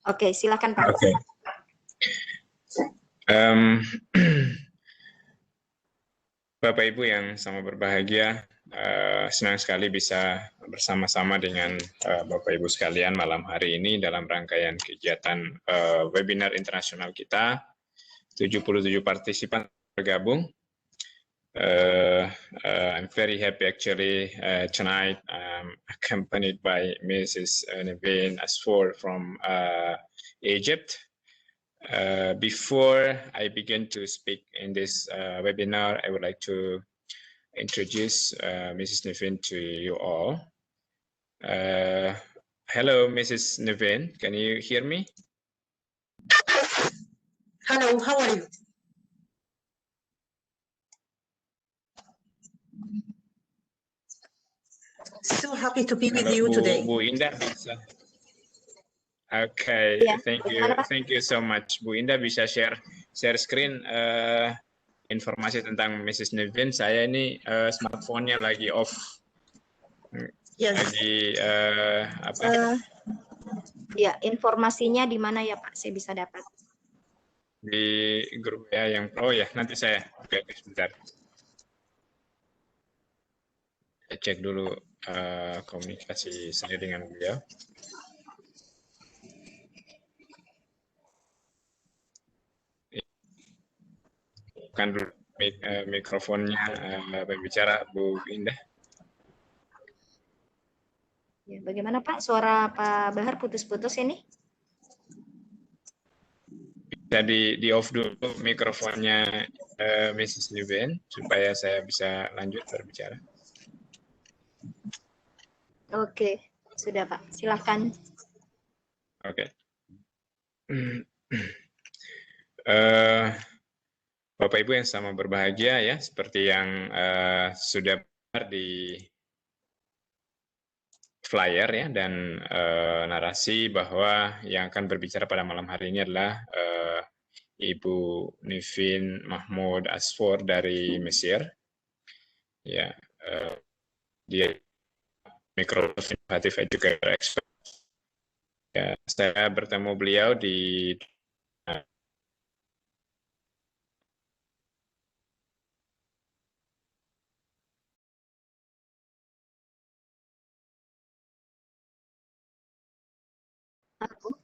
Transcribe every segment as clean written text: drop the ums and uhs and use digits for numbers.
Oke, silakan Pak. Oke. Bapak Ibu yang sama berbahagia, senang sekali bisa bersama-sama dengan Bapak Ibu sekalian malam hari ini dalam rangkaian kegiatan webinar internasional kita. 77 partisipan bergabung. I'm very happy actually tonight accompanied by Mrs. Nevin Asfor from Egypt. Before I begin to speak in this webinar, I would like to introduce Mrs. Nevin to you all. Hello, Mrs. Nevin, can you hear me? Hello, how are you? So happy to be with you today. Bu Indah bisa. Okay, Ya, thank you so much. Bu Indah bisa share screen informasi tentang Mrs. Nevin. Saya ini smartphone-nya lagi off. Yes. Lagi apa? Ya, informasinya di mana ya Pak? Saya bisa dapat. Di grup ya yang nanti saya oke sebentar. Saya cek dulu komunikasi saya dengan beliau. Bukan dulu mikrofonnya berbicara Bu Indah. Ya, bagaimana Pak? Suara Pak Bahar putus-putus ini? Bisa di off dulu mikrofonnya Mrs. Nevin supaya saya bisa lanjut berbicara. Oke, sudah Pak. Silakan. Oke. Bapak Ibu yang sama berbahagia ya, seperti yang sudah di flyer ya dan narasi bahwa yang akan berbicara pada malam hari ini adalah Ibu Nevin Mahmud Asfor dari Mesir. Ya, dia Microsoft Innovative Educator Expert. Ya, saya bertemu beliau di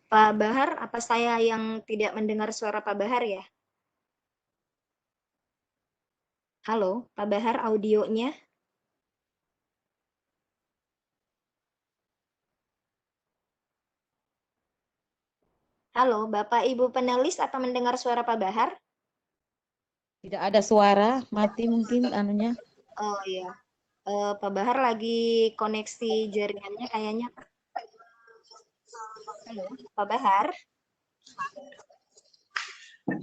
Pak Bahar, apa saya yang tidak mendengar suara Pak Bahar ya? Halo, Pak Bahar, audionya. Halo, Bapak Ibu penulis apa mendengar suara Pak Bahar? Tidak ada suara, mati mungkin anunya. Oh iya, Pak Bahar lagi koneksi jaringannya kayaknya. Halo, Pak Bahar.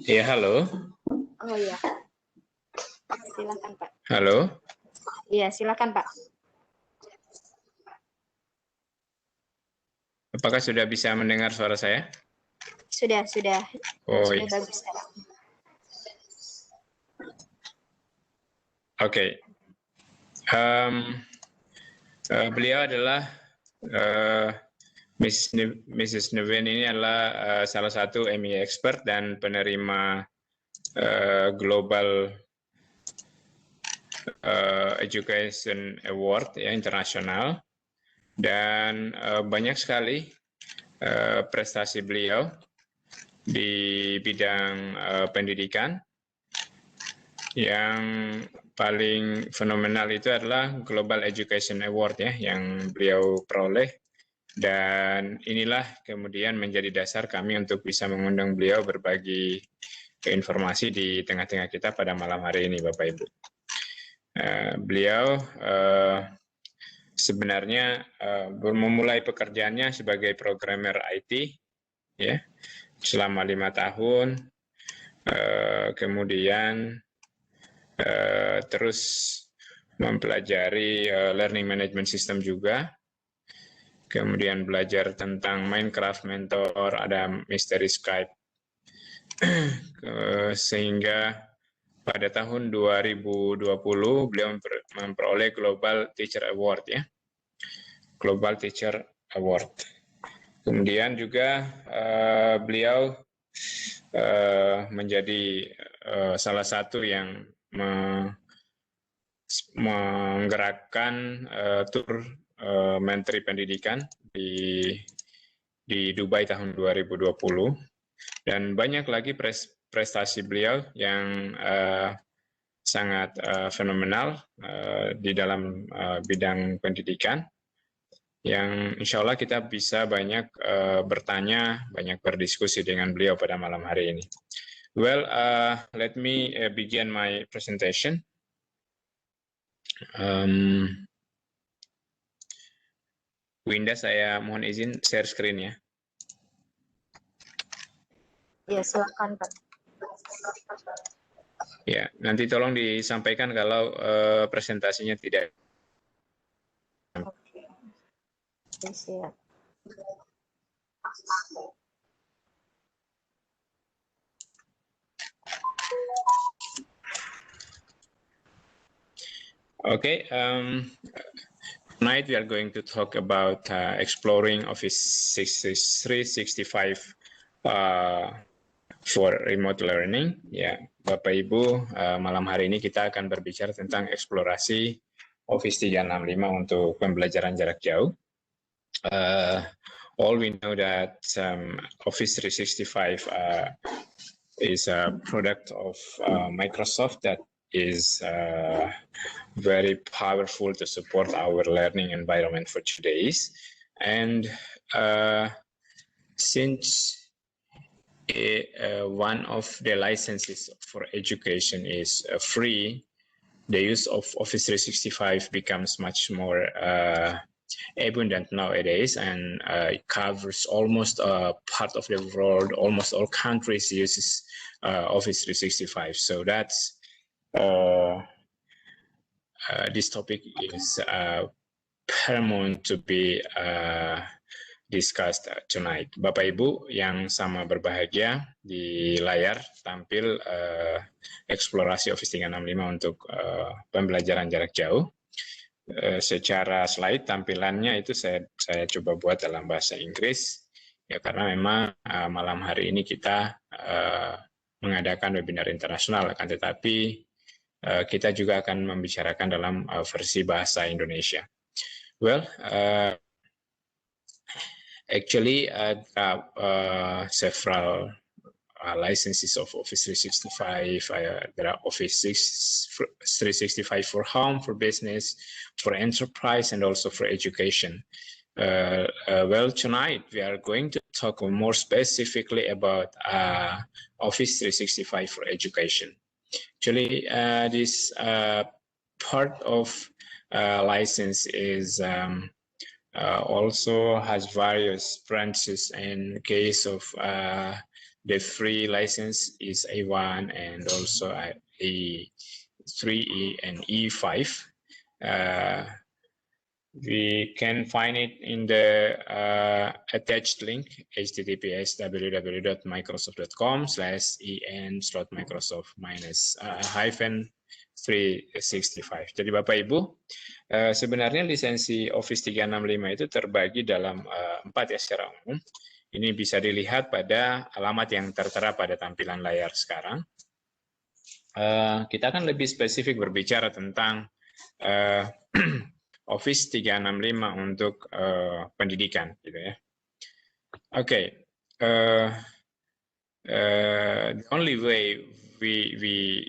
Iya, halo. Oh iya, silakan Pak. Halo. Iya, silakan Pak. Apakah sudah bisa mendengar suara saya? Sudah. Oh, sudah iya. bagus. Oke. Beliau adalah Mrs. Nevin ini adalah salah satu MI expert dan penerima Global Education Award ya internasional, dan banyak sekali prestasi beliau di bidang pendidikan. Yang paling fenomenal itu adalah Global Education Award ya yang beliau peroleh, dan inilah kemudian menjadi dasar kami untuk bisa mengundang beliau berbagi informasi di tengah-tengah kita pada malam hari ini, Bapak Ibu. Beliau sebenarnya memulai pekerjaannya sebagai programmer IT ya selama 5 tahun, kemudian terus mempelajari learning management system juga, kemudian belajar tentang Minecraft Mentor, ada Mystery Skype, sehingga pada tahun 2020 beliau memperoleh Global Teacher Award ya, Global Teacher Award. Kemudian juga beliau menjadi salah satu yang menggerakkan tur Menteri Pendidikan di Dubai tahun 2020, dan banyak lagi prestasi beliau yang sangat fenomenal di dalam bidang pendidikan, yang insya Allah kita bisa banyak bertanya, banyak berdiskusi dengan beliau pada malam hari ini. Well, let me begin my presentation. Winda, saya mohon izin share screen ya. Ya, silakan Pak. Ya, nanti tolong disampaikan kalau presentasinya tidak. Oke. Siap. Okay, tonight we are going to talk about exploring Office 365 for remote learning. Ya, Bapak Ibu, malam hari ini kita akan berbicara tentang eksplorasi Office 365 untuk pembelajaran jarak jauh. All we know that Office 365 is a product of Microsoft that is very powerful to support our learning environment for today's. And since one of the licenses for education is free, the use of Office 365 becomes much more abundant nowadays, and it covers almost part of the world. Almost all countries uses Office 365. So that's this topic is paramount to be discussed tonight. Bapak Ibu yang sama berbahagia, di layar tampil eksplorasi Office 365 untuk pembelajaran jarak jauh. Secara slide tampilannya itu saya coba buat dalam bahasa Inggris ya, karena memang malam hari ini kita mengadakan webinar internasional, akan tetapi kita juga akan membicarakan dalam versi bahasa Indonesia. Well, actually several licenses of Office 365. There are Office 365 for home, for business, for enterprise, and also for education. Well, tonight we are going to talk more specifically about Office 365 for education. Actually, this part of license is also has various branches. In case of the free license is A1 and also A3E and E5. We can find it in the attached link, https://en/microsoft.com/en-365. Jadi Bapak Ibu, sebenarnya lisensi Office 365 itu terbagi dalam 4 ya secara umum. Ini bisa dilihat pada alamat yang tertera pada tampilan layar sekarang. Kita akan lebih spesifik berbicara tentang Office 365 untuk pendidikan, gitu ya. Okay, the only way we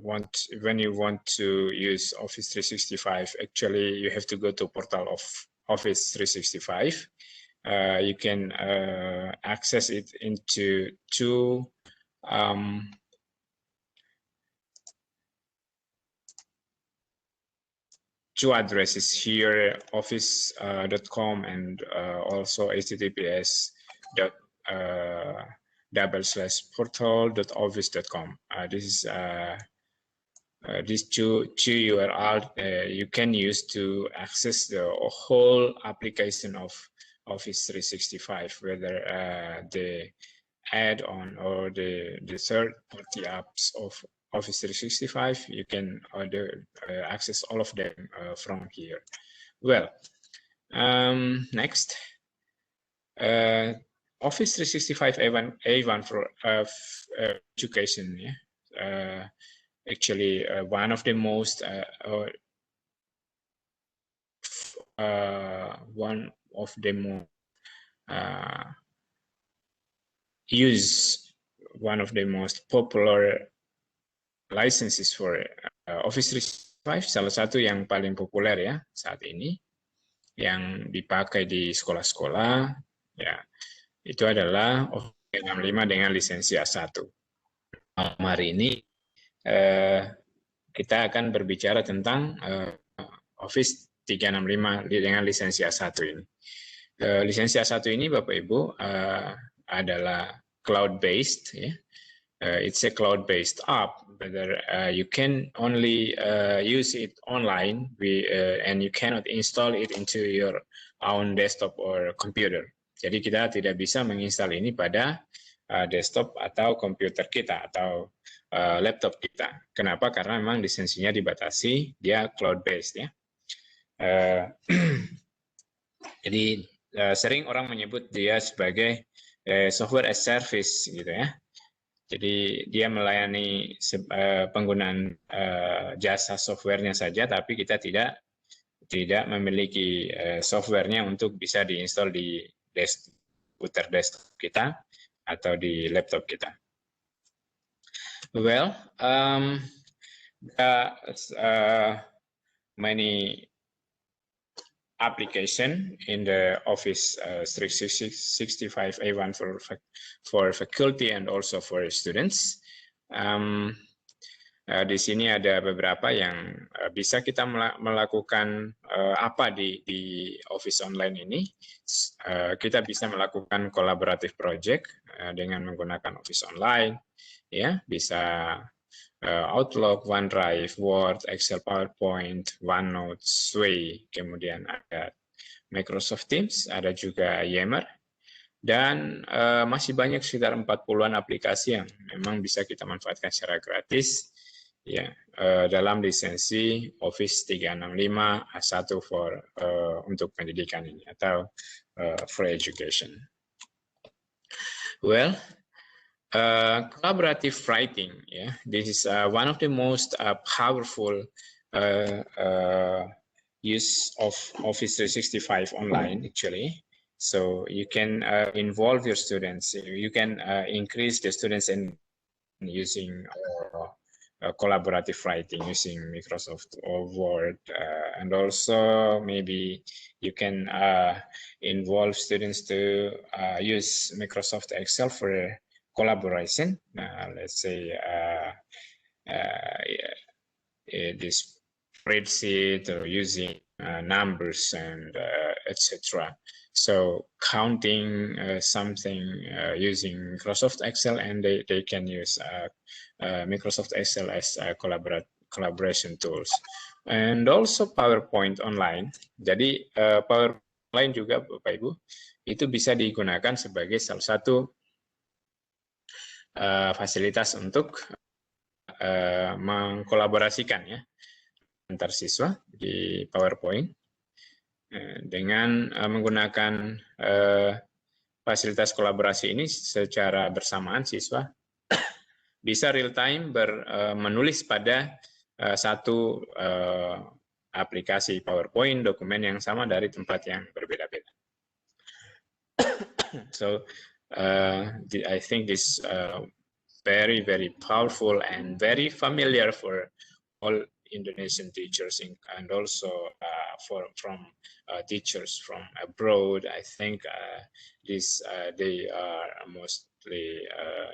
want, when you want to use Office 365, actually you have to go to portal of Office 365. You can access it into two addresses here, office.com and also https://portal.office.com. This is these two URL you can use to access the whole application of Office 365, whether the add-on or the third-party apps of Office 365. You can access all of them from here. Well, next, Office 365 A1 for education, yeah. Actually, one of the most one of the most popular licenses for Office 365, salah satu yang paling populer ya saat ini, yang dipakai di sekolah-sekolah, ya itu adalah Office 365 dengan lisensi A1. Hari ini kita akan berbicara tentang Office 365 dengan lisensi A1 ini. Lisensi A1 ini Bapak Ibu adalah cloud-based, ya. It's a cloud-based app, but you can only use it online, and you cannot install it into your own desktop or computer. Jadi kita tidak bisa menginstal ini pada desktop atau komputer kita atau laptop kita. Kenapa? Karena memang lisensinya dibatasi, dia cloud-based ya. Jadi sering orang menyebut dia sebagai software as service gitu ya. Jadi dia melayani penggunaan jasa softwarenya saja, tapi kita tidak memiliki softwarenya untuk bisa diinstal di komputer desktop kita atau di laptop kita. Well, many application in the Office 365 A1 for faculty and also for students. Di sini ada beberapa yang bisa kita melakukan apa di Office Online ini. Kita bisa melakukan collaborative project dengan menggunakan Office Online, ya bisa Outlook, OneDrive, Word, Excel, PowerPoint, OneNote, Sway, kemudian ada Microsoft Teams, ada juga Yammer, dan masih banyak sekitar 40-an aplikasi yang memang bisa kita manfaatkan secara gratis, ya, dalam lisensi Office 365 A1 untuk pendidikan ini atau for education. Well, collaborative writing, yeah, this is one of the most powerful use of Office 365 online actually. So you can involve your students, you can increase the students in using collaborative writing using Microsoft Word, and also maybe you can involve students to use Microsoft Excel for collaboration. Let's say this spreadsheet or using numbers and etc. So counting something using Microsoft Excel, and they can use Microsoft Excel as collaboration tools. And also PowerPoint online. Jadi PowerPoint online juga Bapak Ibu itu bisa digunakan sebagai salah satu fasilitas untuk mengkolaborasikan ya antar siswa di PowerPoint dengan menggunakan fasilitas kolaborasi ini secara bersamaan siswa bisa real time menulis pada satu aplikasi PowerPoint dokumen yang sama dari tempat yang berbeda-beda. So I think this very powerful and very familiar for all Indonesian teachers and also from teachers from abroad. I think they are mostly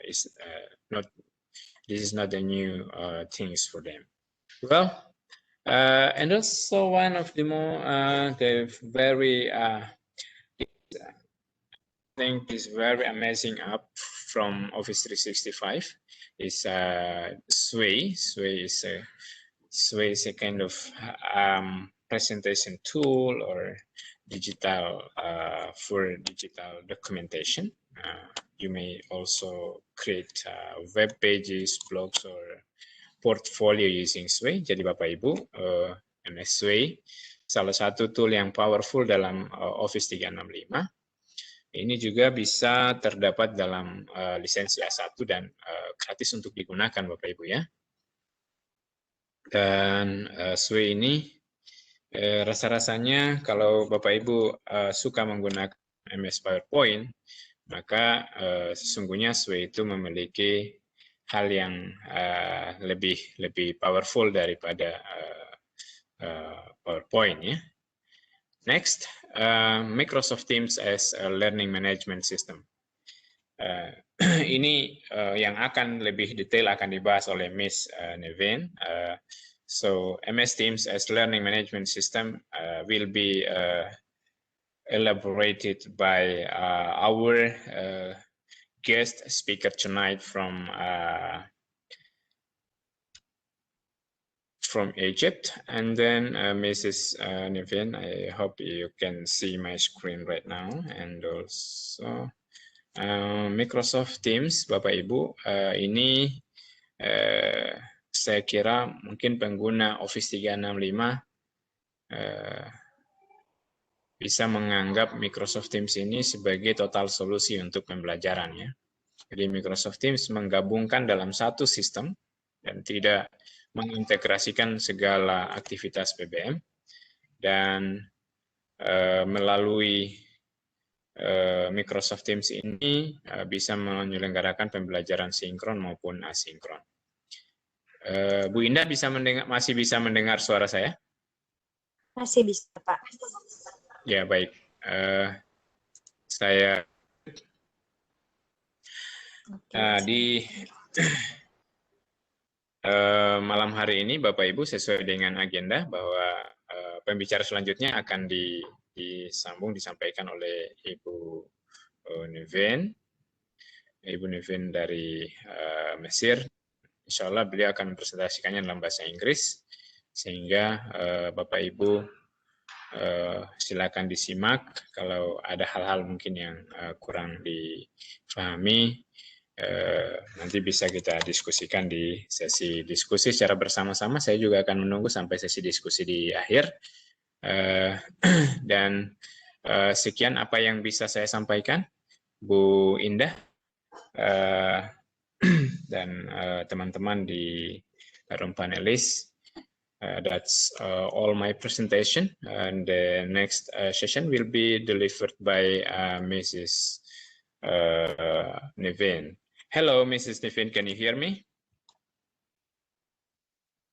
this is not the new things for them. Well, and also one of the more the very I think is very amazing app from Office 365 is Sway. Sway is a kind of presentation tool or digital for digital documentation. You may also create web pages, blogs, or portfolio using Sway. Jadi Bapak Ibu, Sway salah satu tool yang powerful dalam Office 365. Ini juga bisa terdapat dalam lisensi A1 dan gratis untuk digunakan Bapak Ibu ya. Dan SWE ini rasa-rasanya kalau Bapak Ibu suka menggunakan MS PowerPoint, maka sesungguhnya SWE itu memiliki hal yang lebih powerful daripada PowerPoint ya. Next, Microsoft Teams as a learning management system. Ini yang akan lebih detail akan dibahas oleh Miss Nevin. So MS Teams as learning management system will be elaborated by our guest speaker tonight from Egypt, and then Mrs. Nevin, I hope you can see my screen right now, and also Microsoft Teams, Bapak Ibu, ini saya kira mungkin pengguna Office 365 bisa menganggap Microsoft Teams ini sebagai total solusi untuk pembelajaran ya. Jadi Microsoft Teams menggabungkan dalam satu sistem dan tidak mengintegrasikan segala aktivitas PBM, dan melalui Microsoft Teams ini bisa menyelenggarakan pembelajaran sinkron maupun asinkron. Bu Indah masih bisa mendengar suara saya? Masih bisa, Pak. Ya, baik. Saya di malam hari ini Bapak Ibu sesuai dengan agenda bahwa pembicara selanjutnya akan disampaikan oleh Ibu Nevin. Ibu Nevin dari Mesir. Insya Allah beliau akan mempresentasikannya dalam bahasa Inggris, sehingga Bapak Ibu silakan disimak. Kalau ada hal-hal mungkin yang kurang dipahami, nanti bisa kita diskusikan di sesi diskusi secara bersama-sama. Saya juga akan menunggu sampai sesi diskusi di akhir. Dan sekian apa yang bisa saya sampaikan, Bu Indah dan teman-teman di room panelis. That's all my presentation, and the next session will be delivered by Mrs. Nevin. Hello, Mrs. Nevin, can you hear me?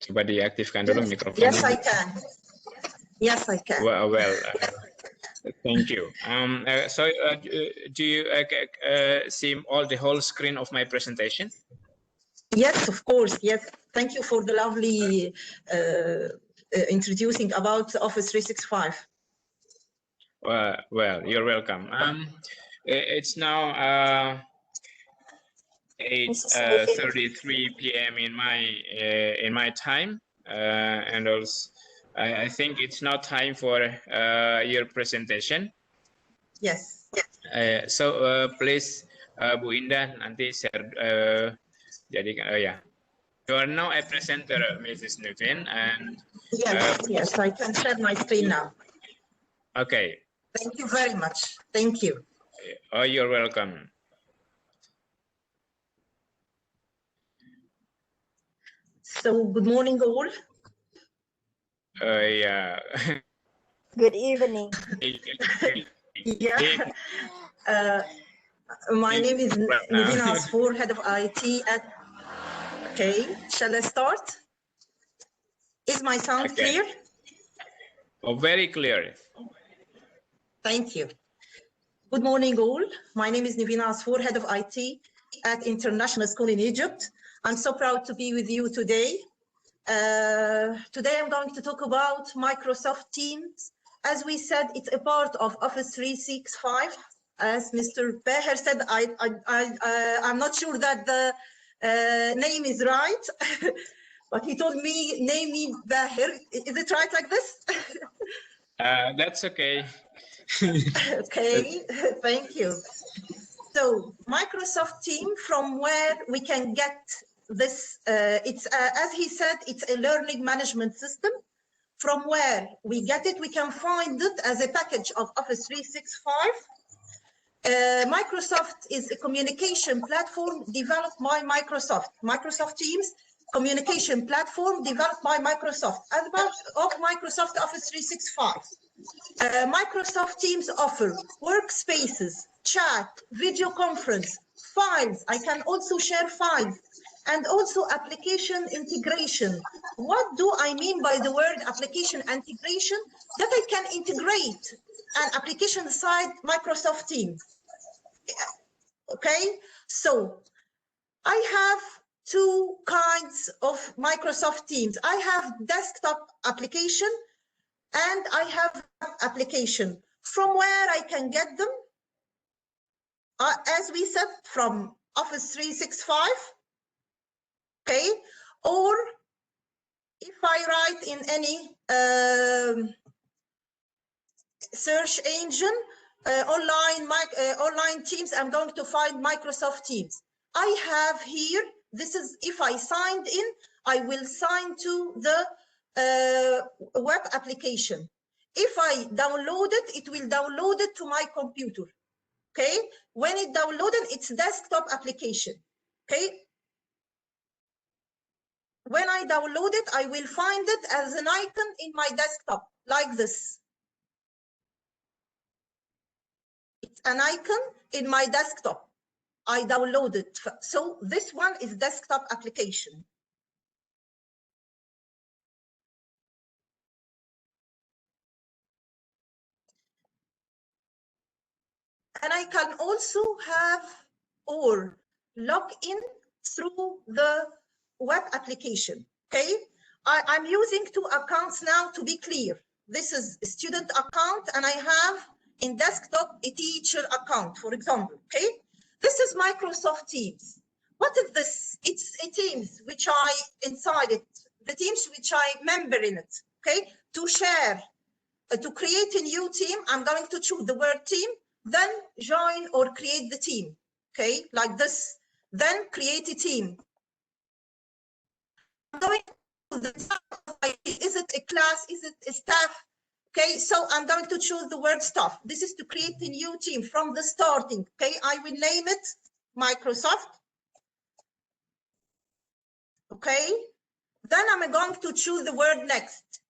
Coba diaktifkan dulu mikrofonnya. Yes, I can. Yes, I can. Well, thank you. Do you see the whole screen of my presentation? Yes, of course. Yes. Thank you for the lovely introducing about Office 365. Well, you're welcome. It's now 8:33 p.m. in my time, and also I think it's now time for your presentation. Yes. So please, Bu Indah, nanti share. Jadi ya, you are now a presenter, Mrs. Nevin, and yes, I can share my screen now. Okay. Thank you very much. Thank you. Oh, you're welcome. So, good morning, all. Yeah. Good evening. Yeah. My name is Niveen Asfour, head of IT at. Okay, shall I start? Is my sound clear? Oh, very clear. Thank you. Good morning, all. My name is Niveen Asfour, head of IT at International School in Egypt. I'm so proud to be with you today. Today I'm going to talk about Microsoft Teams. As we said, it's a part of Office 365. As Mr. Beher said, I'm not sure that the name is right, but he told me, name me Beher. Is it right like this? That's okay. Okay, thank you. So Microsoft Teams, from where we can get this, it's as he said, it's a learning management system. From where we get it, we can find it as a package of Office 365. Microsoft is a communication platform developed by Microsoft. Microsoft Teams communication platform developed by Microsoft as part of Microsoft Office 365. Microsoft Teams offer workspaces, chat, video conference, files. I can also share files, and also application integration. What do I mean by the word application integration? That I can integrate an application inside Microsoft Teams. Okay, so I have two kinds of Microsoft Teams. I have desktop application and I have application. From where I can get them? As we said, from Office 365, okay? Or if I write in any search engine, online Teams, I'm going to find Microsoft Teams. I have here, this is, if I signed in, I will sign to the web application. If I download it, it will download it to my computer. Okay, when it downloaded, it's desktop application. Okay, when I download it, I will find it as an icon in my desktop, like this. It's an icon in my desktop. I download it. So this one is desktop application. And I can also have or log in through the web application. Okay, I'm using two accounts now to be clear. This is a student account and I have in desktop a teacher account, for example. Okay, this is Microsoft Teams. What is this? It's a Teams which I inside it, the Teams which I member in it. Okay, to share, to create a new team, I'm going to choose the word team, then join or create the team. Okay, like this, then create a team. I'm going to the type, is it a class, is it a staff? Okay, so I'm going to choose the word staff. This is to create a new team from the starting. Okay, I will name it Microsoft. Okay, then I'm going to choose the word next.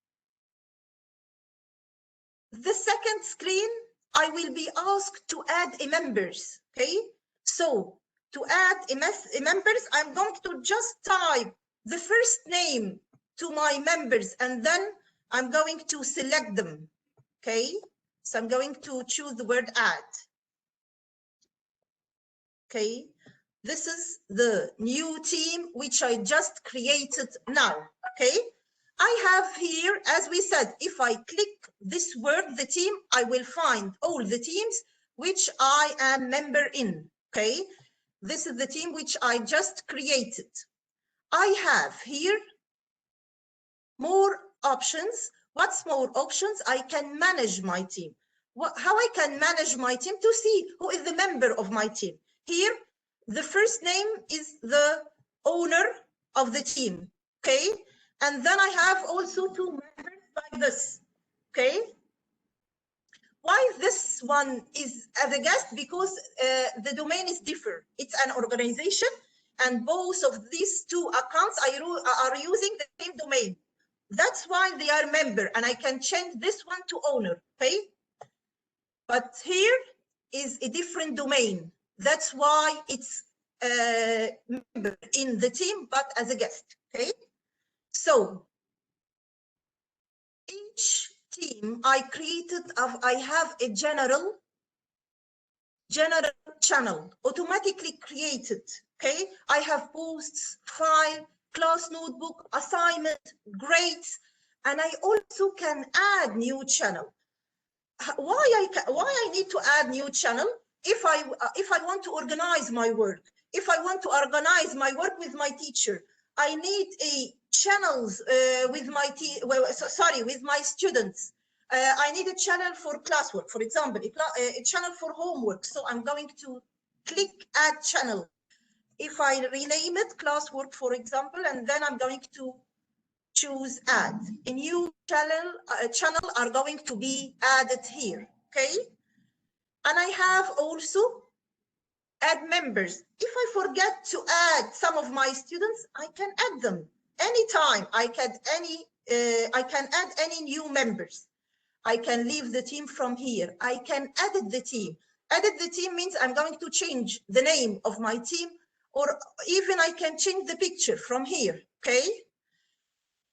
The second screen, I will be asked to add a members. Okay, so to add a members, I'm going to just type the first name to my members and then I'm going to select them. Okay, so I'm going to choose the word add. Okay, this is the new team which I just created now. Okay, I have here, as we said, if I click this word, the team, I will find all the teams which I am member in. Okay, this is the team which I just created. I have here more options. What's more options? I can manage my team. How I can manage my team? To see who is the member of my team. Here, the first name is the owner of the team. Okay, and then I have also two members like this. Okay, why this one is as a guest? Because the domain is different. It's an organization and both of these two accounts are using the same domain. That's why they are member and I can change this one to owner. Okay, but here is a different domain. That's why it's member in the team but as a guest. Okay, so each team I created, I have a general channel automatically created. Okay, I have posts, file, class notebook, assignment, grades, and I also can add new channel. Why I need to add new channel? If I want to organize my work, if I want to organize my work with my teacher, I need a channels with my with my students. I need a channel for classwork, for example, a channel for homework. So I'm going to click add channel. If I rename it classwork, for example, and then I'm going to choose add, a new channel are going to be added here. Okay, And I have also add members. If I forget to add some of my students, I can add them anytime. I can add any new members. I can leave the team from here. I can edit the team. Edit the team means I'm going to change the name of my team, or even I can change the picture from here, okay?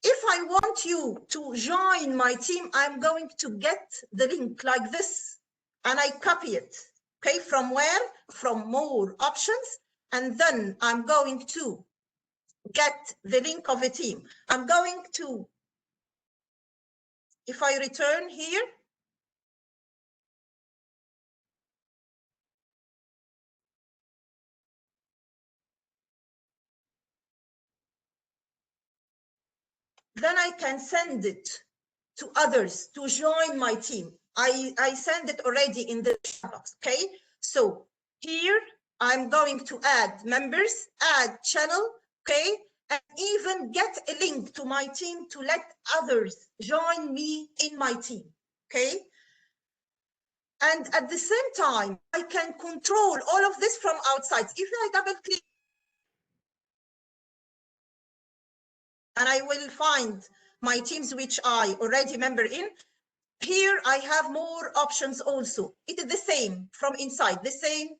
If I want you to join my team, I'm going to get the link like this, and I copy it, okay? From where? From more options, and then I'm going to get the link of a team. I'm going to, if I return here, then I can send it to others to join my team. I send it already in the chat box, okay? So here I'm going to add members, add channel, okay? And even get a link to my team to let others join me in my team, okay? And at the same time, I can control all of this from outside. If I double click, and I will find my teams which I already member in. Here I have more options also. It is the same from inside, the same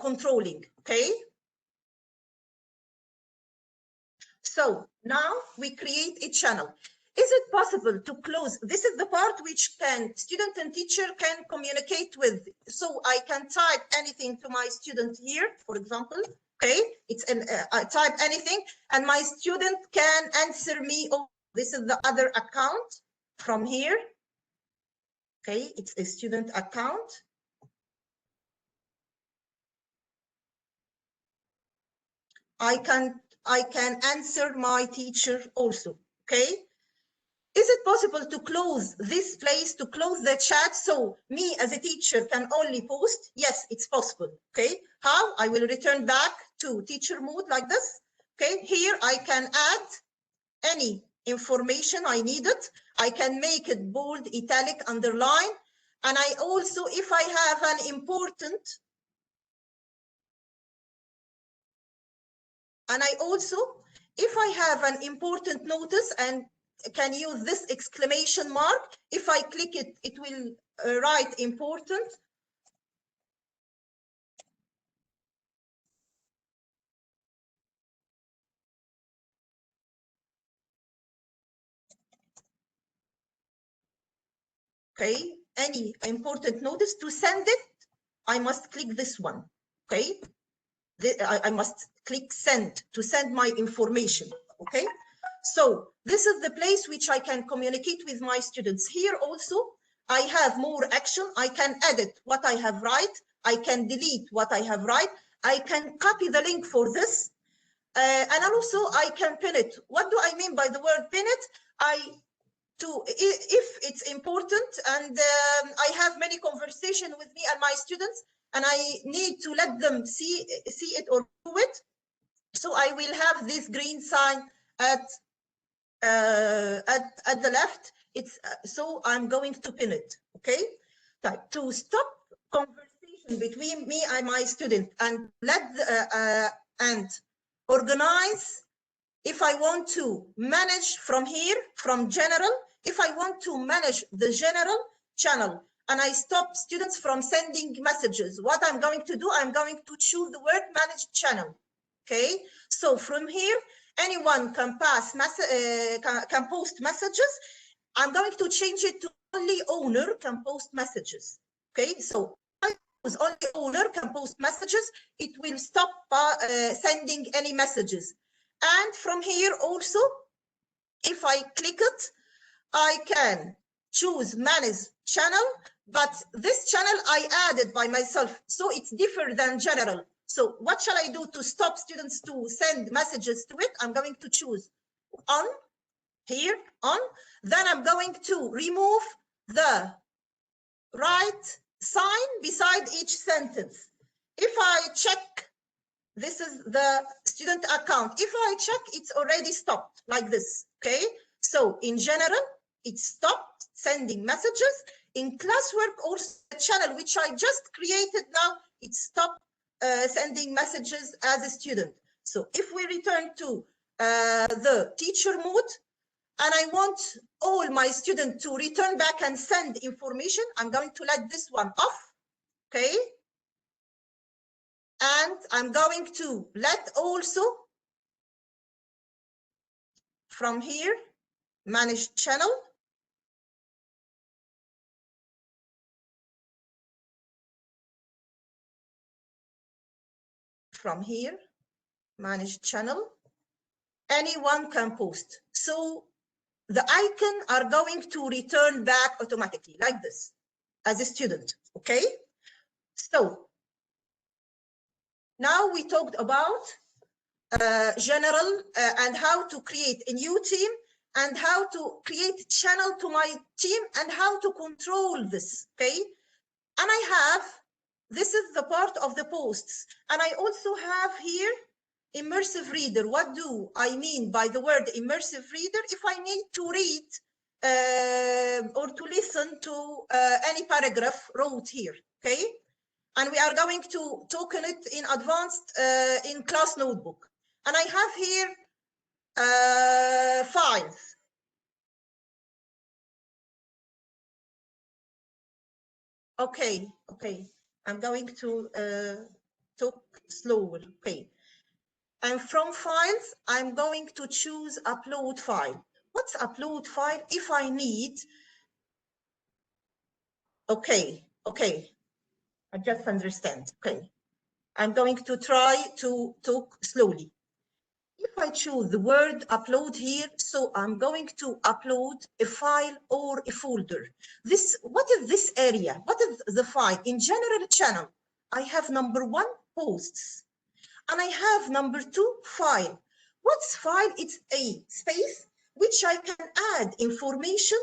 controlling, okay? So now we create a channel. Is it possible to close? This is the part which student and teacher can communicate with. So I can type anything to my student here, for example. Okay, I type anything and my student can answer me. Oh, this is the other account from here. Okay, it's a student account. I can answer my teacher also. Okay, is it possible to close this place, to close the chat, so me as a teacher can only post? Yes, it's possible. Okay, how? I will return back to teacher mode like this. Okay, here I can add any information I needed. I can make it bold, italic, underline. And I also, if I have an important, notice and can use this exclamation mark. If I click it, it will write important. Okay, any important notice, to send it, I must click this one. Okay, I must click send to send my information. Okay, so this is the place which I can communicate with my students. Here also I have more action. I can edit what I have write. I can delete what I have write. I can copy the link for this, and also I can pin it. What do I mean by the word pin it? If it's important and I have many conversations with me and my students, and I need to let them see it or do it, so I will have this green sign at the left. It's so I'm going to pin it. Okay, to stop conversation between me and my student and and organize. If I want to manage from here, from general, if I want to manage the general channel and I stop students from sending messages, what I'm going to do, I'm going to choose the word manage channel. Okay, so from here, anyone can can post messages. I'm going to change it to only owner can post messages. Okay, so only owner can post messages, it will stop sending any messages. And from here also, if I click it, I can choose manage channel, but this channel I added by myself, so it's different than general. So what shall I do to stop students to send messages to it? I'm going to choose on, here, on. Then I'm going to remove the right sign beside each sentence. If I check, this is the student account. If I check, it's already stopped like this, okay? So in general, it stopped sending messages. in classwork or channel, which I just created now, it stopped sending messages as a student. So if we return to the teacher mode, and I want all my students to return back and send information, I'm going to let this one off, okay? And I'm going to let also from here, manage channel. From here, manage channel. Anyone can post. So the icon are going to return back automatically like this as a student, okay? So now we talked about general and how to create a new team and how to create channel to my team and how to control this, okay? And I have, this is the part of the posts. And I also have here Immersive Reader. What do I mean by the word Immersive Reader? If I need to read or to listen to any paragraph wrote here, okay? And we are going to talk on it in advanced in class notebook. And I have here files. Okay, okay. I'm going to talk slowly. Okay. And from files, I'm going to choose upload file. What's upload file? If I need, okay, okay. I just understand. Okay. I'm going to try to talk slowly. If I choose the word upload here, so I'm going to upload a file or a folder. This, what is this area? What is the file? In general channel, I have number 1, posts. And I have number 2, file. What's file? It's a space which I can add information,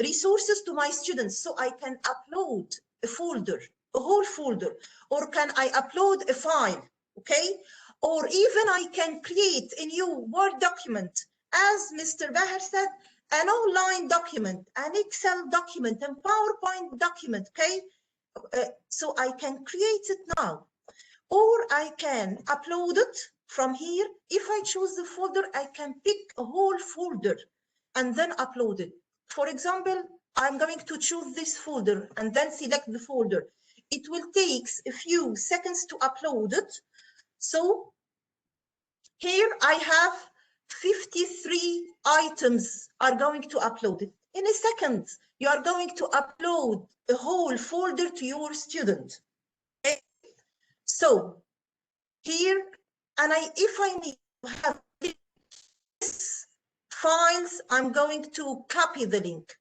resources to my students. So I can upload a folder, a whole folder, or can I upload a file, okay? Or even I can create a new Word document, as Mr. Bahar said, an online document, an Excel document, and PowerPoint document, okay? So I can create it now. Or I can upload it from here. If I choose the folder, I can pick a whole folder and then upload it. For example, I'm going to choose this folder and then select the folder. It will take a few seconds to upload it. So here I have 53 items are going to upload it. In a second, you are going to upload a whole folder to your student. Okay? So here, and if I need to have this files, I'm going to copy the link.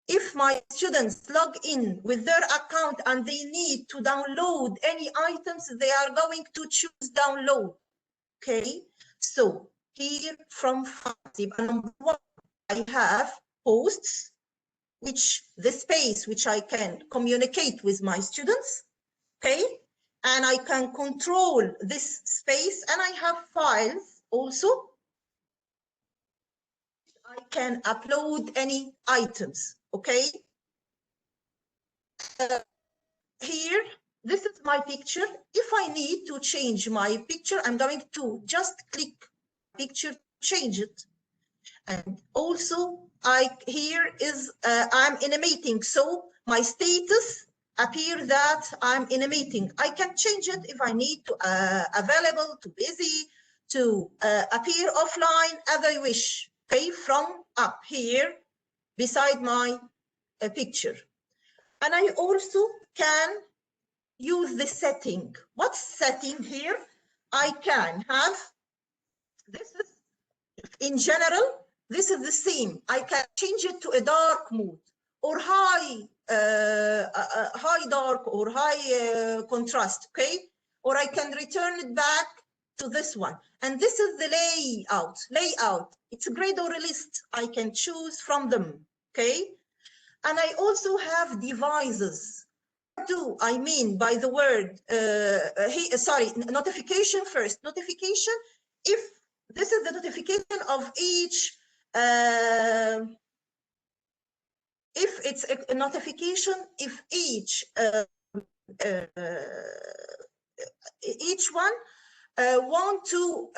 If my students log in with their account and they need to download any items, they are going to choose download. Okay, so here from files, number 1, I have posts, which the space which I can communicate with my students. Okay, and I can control this space, and I have files also. I can upload any items, okay? Here, this is my picture. If I need to change my picture, I'm going to just click picture, change it. And also, here is, I'm in a meeting, so my status appear that I'm in a meeting. I can change it if I need to, available, to busy, to appear offline, as I wish, okay, from up here beside my picture. And I also can use the setting. What's setting here? I can have, this is, in general, this is the same. I can change it to a dark mode or high dark or high contrast, okay? Or I can return it back to this one. And this is the layout. It's a grid or a list. I can choose from them, okay? And I also have devices. What do I mean by the word, notification first. Notification, if this is the notification of each if it's a notification, if each one want to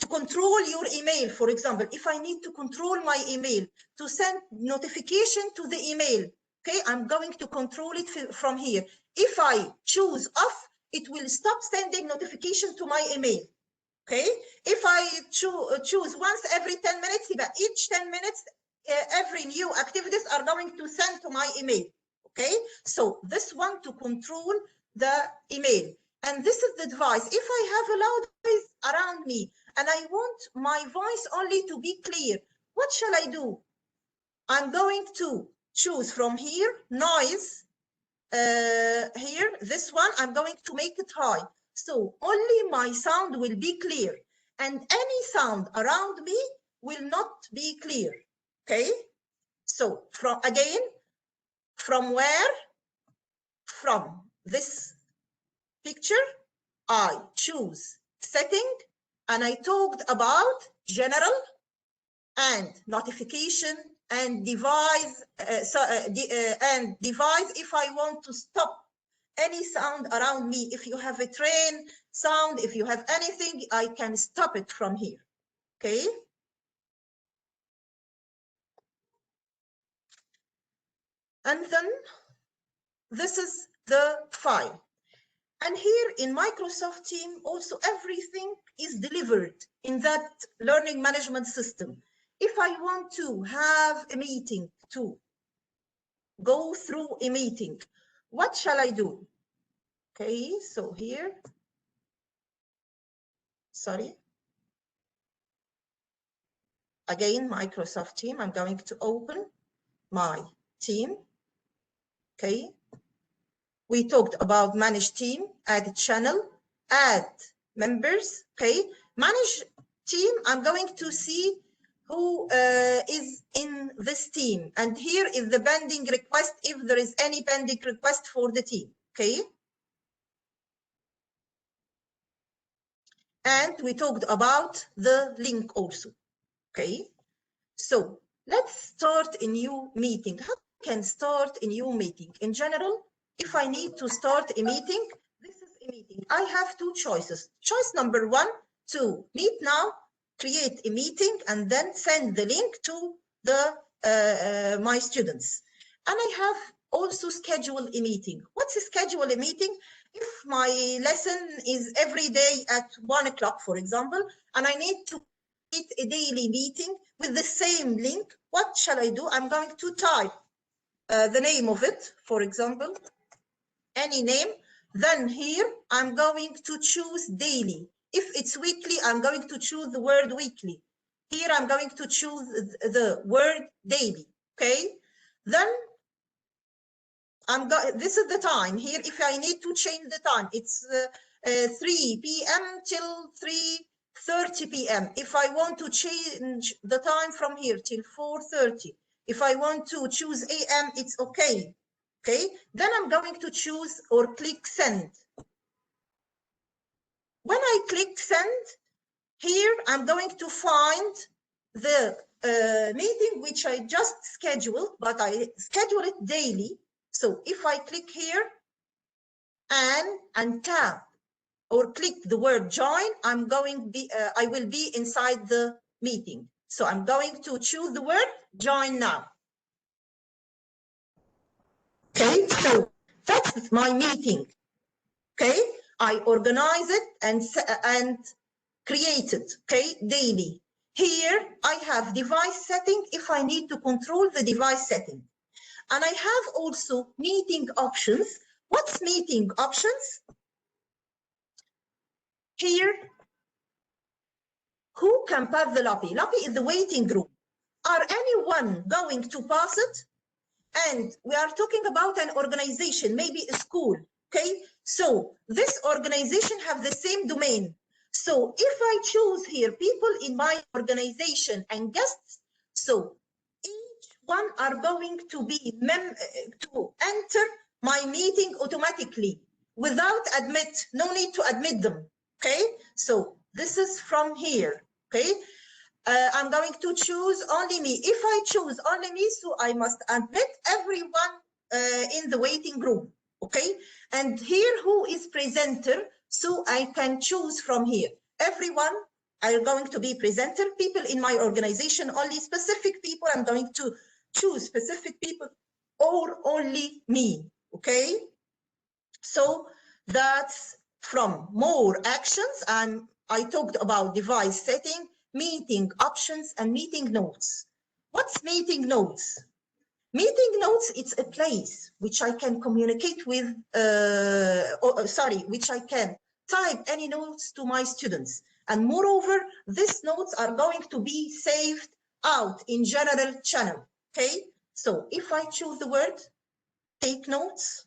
control your email. For example, if I need to control my email to send notification to the email, okay, I'm going to control it from here. If I choose off, it will stop sending notification to my email. Okay, if I choose once every 10 minutes, each 10 minutes, every new activities are going to send to my email. Okay, so this one to control the email. And this is the device. If I have a loud voice around me and I want my voice only to be clear, what shall I do? I'm going to choose from here, noise, here, this one, I'm going to make it high. So only my sound will be clear and any sound around me will not be clear, okay? So from where? From this picture, I choose setting and I talked about general and notification and device, and device if I want to stop any sound around me. If you have a train sound, if you have anything, I can stop it from here, okay? And then this is the file. And here in Microsoft Teams, also everything is delivered in that learning management system. If I want to have a meeting, to go through a meeting, what shall I do? Okay, so here, sorry. Again, Microsoft Teams, I'm going to open my team, okay. We talked about manage team, add channel, add members, okay. Manage team, I'm going to see who is in this team. And here is the pending request, if there is any pending request for the team, okay. And we talked about the link also, okay. So let's start a new meeting. How can start a new meeting? In general, if I need to start a meeting, this is a meeting. I have two choices. Choice number one, to meet now, create a meeting, and then send the link to the my students. And I have also schedule a meeting. What's a schedule a meeting? If my lesson is every day at 1 o'clock, for example, and I need to create a daily meeting with the same link, what shall I do? I'm going to type the name of it, for example, any name. Then here, I'm going to choose daily. If it's weekly, I'm going to choose the word weekly. Here, I'm going to choose the word daily, okay? Then this is the time. Here, if I need to change the time, it's 3 p.m. till 3:30 p.m. If I want to change the time from here till 4:30, if I want to choose a.m., it's okay. Okay, then I'm going to choose or click send. When I click send, here I'm going to find the meeting which I just scheduled, but I schedule it daily. So if I click here and tap or click the word join, I will be inside the meeting. So I'm going to choose the word join now. Okay, so that's my meeting. Okay, I organize it and create it, okay, daily. Here I have device setting if I need to control the device setting. And I have also meeting options. What's meeting options? Here, who can pass the lobby? Lobby is the waiting room. Are anyone going to pass it? And we are talking about an organization, maybe a school, okay? So this organization have the same domain. So if I choose here people in my organization and guests, so each one are going to be to enter my meeting automatically without no need to admit them, okay? So this is from here, okay? I'm going to choose only me. If I choose only me, so I must admit everyone in the waiting room, okay? And here, who is presenter? So I can choose from here. Everyone are going to be presenter. People in my organization, only specific people, I'm going to choose specific people, or only me, okay? So that's from more actions. I talked about device setting, meeting options, and meeting notes. What's meeting notes? Meeting notes, it's a place which I can communicate with, which I can type any notes to my students. And moreover, these notes are going to be saved out in general channel, okay? So if I choose the word, take notes,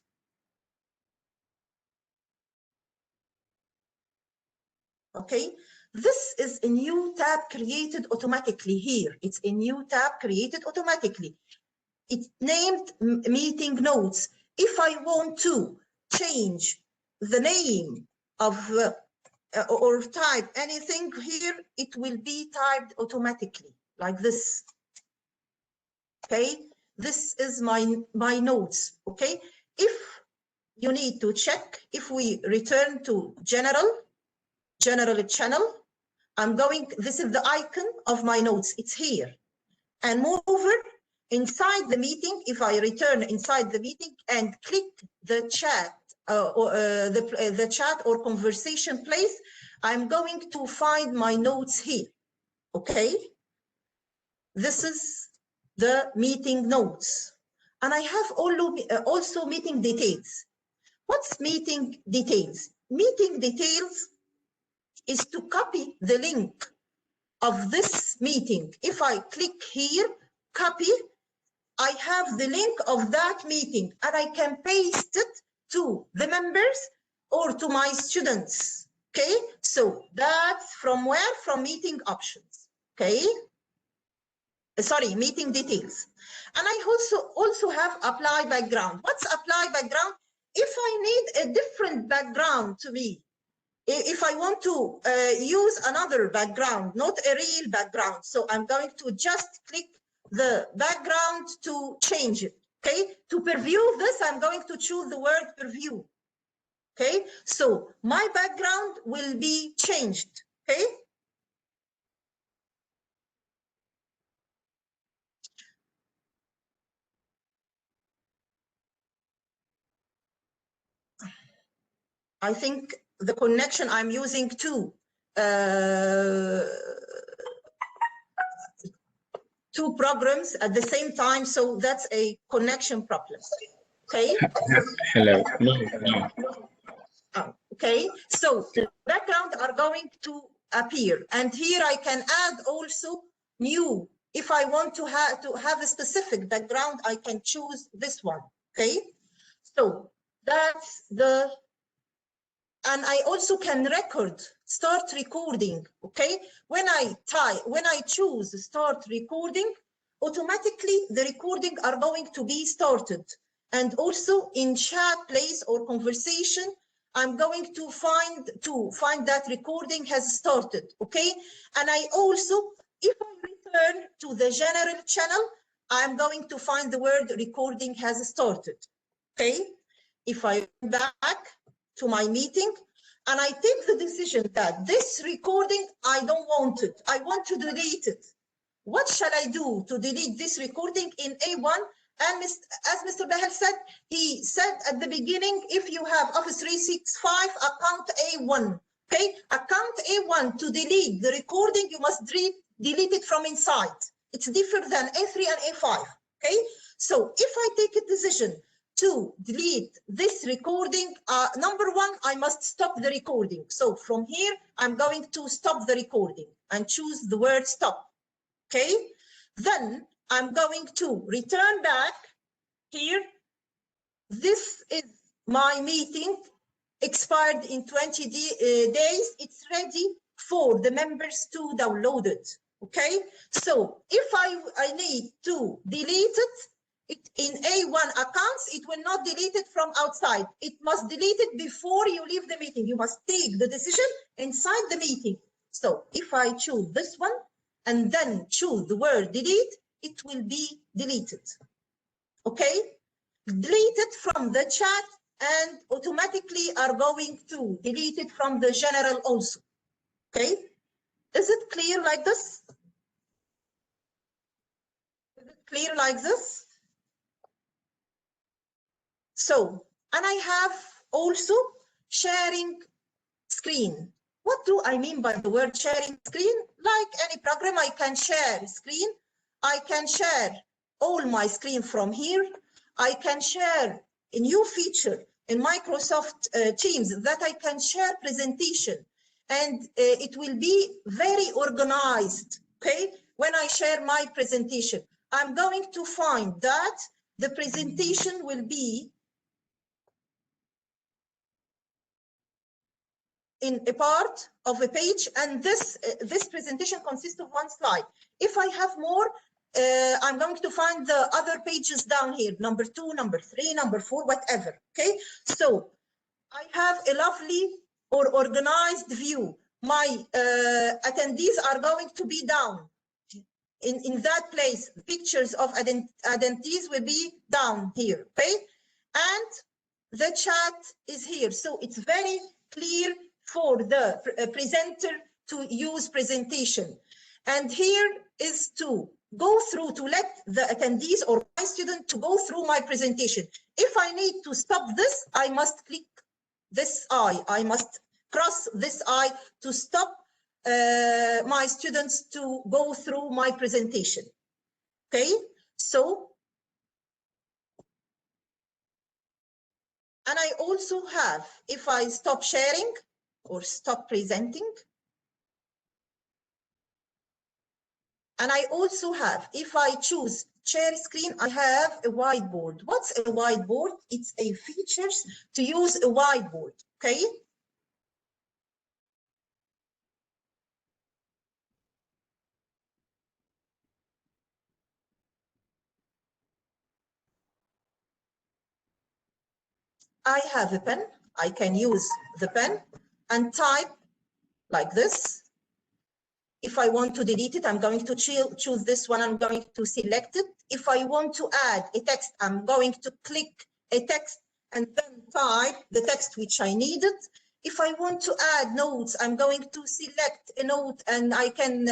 okay? This is a new tab created automatically here. It's a new tab created automatically. It's named meeting notes. If I want to change the name of or type anything here, it will be typed automatically like this. Okay, this is my notes. Okay, if you need to check, if we return to general channel, this is the icon of my notes. It's here. And moreover, inside the meeting, if I return inside the meeting and click the chat the chat or conversation place, I'm going to find my notes here. Okay, this is the meeting notes, and I have also meeting details. What's meeting details? Meeting details is to copy the link of this meeting. If I click here, copy, I have the link of that meeting, and I can paste it to the members or to my students. Okay, so that's from where? From meeting options. Okay, sorry, meeting details. And I also have apply background. What's apply background? If I need a different background to me, if I want to use another background, not a real background, so I'm going to just click the background to change it. Okay, to preview this, I'm going to choose the word preview. Okay, so my background will be changed. Okay, I think the connection I'm using two programs at the same time, so that's a connection problem. Okay. Hello. No. Oh, okay, so the background are going to appear, and here I can add also new. If I want to have a specific background, I can choose this one. Okay, so that's the, and I also can start recording. Okay, when I choose start recording, automatically the recording are going to be started, and also in chat place or conversation, I'm going to find that recording has started. Okay, and I also, if I return to the general channel, I'm going to find the word recording has started. Okay, if I go back to my meeting and I take the decision that this recording, I don't want it, I want to delete it. What shall I do to delete this recording in A1? And as Mr. Bahel said, he said at the beginning, if you have Office 365 account A1, okay, account A1, to delete the recording, you must delete it from inside. It's different than A3 and A5, okay? So if I take a decision to delete this recording, number one, I must stop the recording. So from here, I'm going to stop the recording and choose the word stop, okay? Then I'm going to return back here. This is my meeting, expired in 20 days. It's ready for the members to download it, okay? So if I need to delete it, in A1 accounts, it will not delete it from outside. It must delete it before you leave the meeting. You must take the decision inside the meeting. So if I choose this one and then choose the word delete, it will be deleted. Okay? Delete it from the chat and automatically are going to delete it from the general also. Okay? Is it clear like this? Is it clear like this? So, and I have also sharing screen. What do I mean by the word sharing screen? Like any program, I can share screen. I can share all my screen from here. I can share a new feature in Microsoft Teams that I can share presentation, and it will be very organized. Okay, when I share my presentation, I'm going to find that the presentation will be in a part of a page, and this presentation consists of one slide. If I have more, I'm going to find the other pages down here, number 2, number 3, number 4, whatever. Okay, so I have a lovely or organized view. My attendees are going to be down in that place. Pictures of attendees will be down here. Okay, and the chat is here, so it's very clear for the presenter to use presentation. And here is to go through, to let the attendees or my student to go through my presentation. If I need to stop this, I must click this eye. I must cross this eye to stop my students to go through my presentation. Okay, so, and I also have, if I stop sharing or stop presenting, and I also have, if I choose share screen, I have a whiteboard. What's a whiteboard? It's a features to use a whiteboard. Okay, I have a pen. I can use the pen and type like this. If I want to delete it, I'm going to choose this one. I'm going to select it. If I want to add a text, I'm going to click a text and then type the text which I needed. If I want to add notes, I'm going to select a note and I can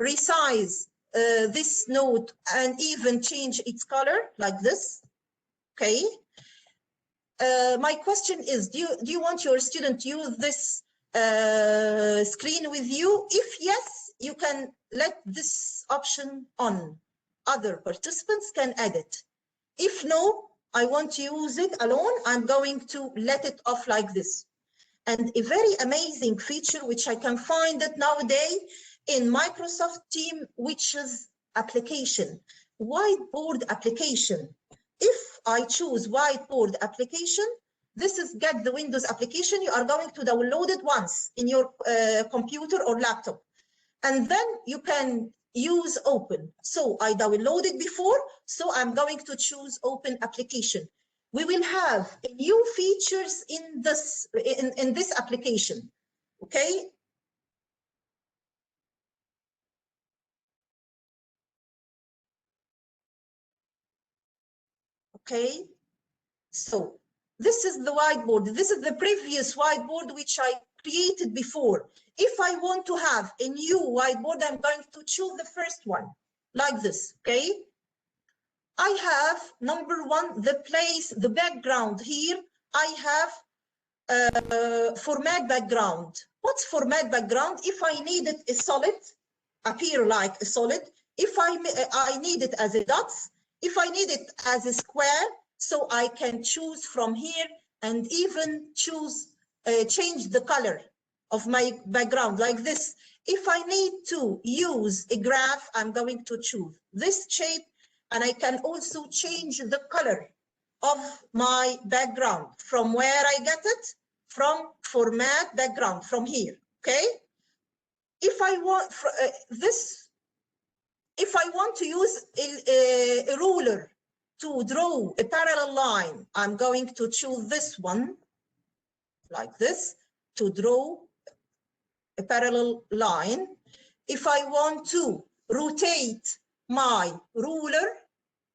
resize this note and even change its color like this. Okay. My question is, do you want your student to use this screen with you? If yes, you can let this option on. Other participants can edit. If no, I want to use it alone, I'm going to let it off like this. And a very amazing feature which I can find it nowadays in Microsoft Teams, which is application, Whiteboard Application. If I choose Whiteboard Application, this is get the Windows application. You are going to download it once in your computer or laptop, and then you can use Open. So I downloaded before, so I'm going to choose Open Application. We will have new features in this application. Okay. Okay. So this is the whiteboard. This is the previous whiteboard which I created before. If I want to have a new whiteboard, I'm going to choose the first one like this. Okay. I have number 1, the place, the background here. I have format background. What's format background? If I needed a solid, appear like a solid. If I need it as a dots. If I need it as a square, so I can choose from here and even choose, change the color of my background like this. If I need to use a graph, I'm going to choose this shape, and I can also change the color of my background. From where I get it? From format background, from here. Okay. If I want if I want to use a ruler to draw a parallel line, I'm going to choose this one like this to draw a parallel line. If I want to rotate my ruler,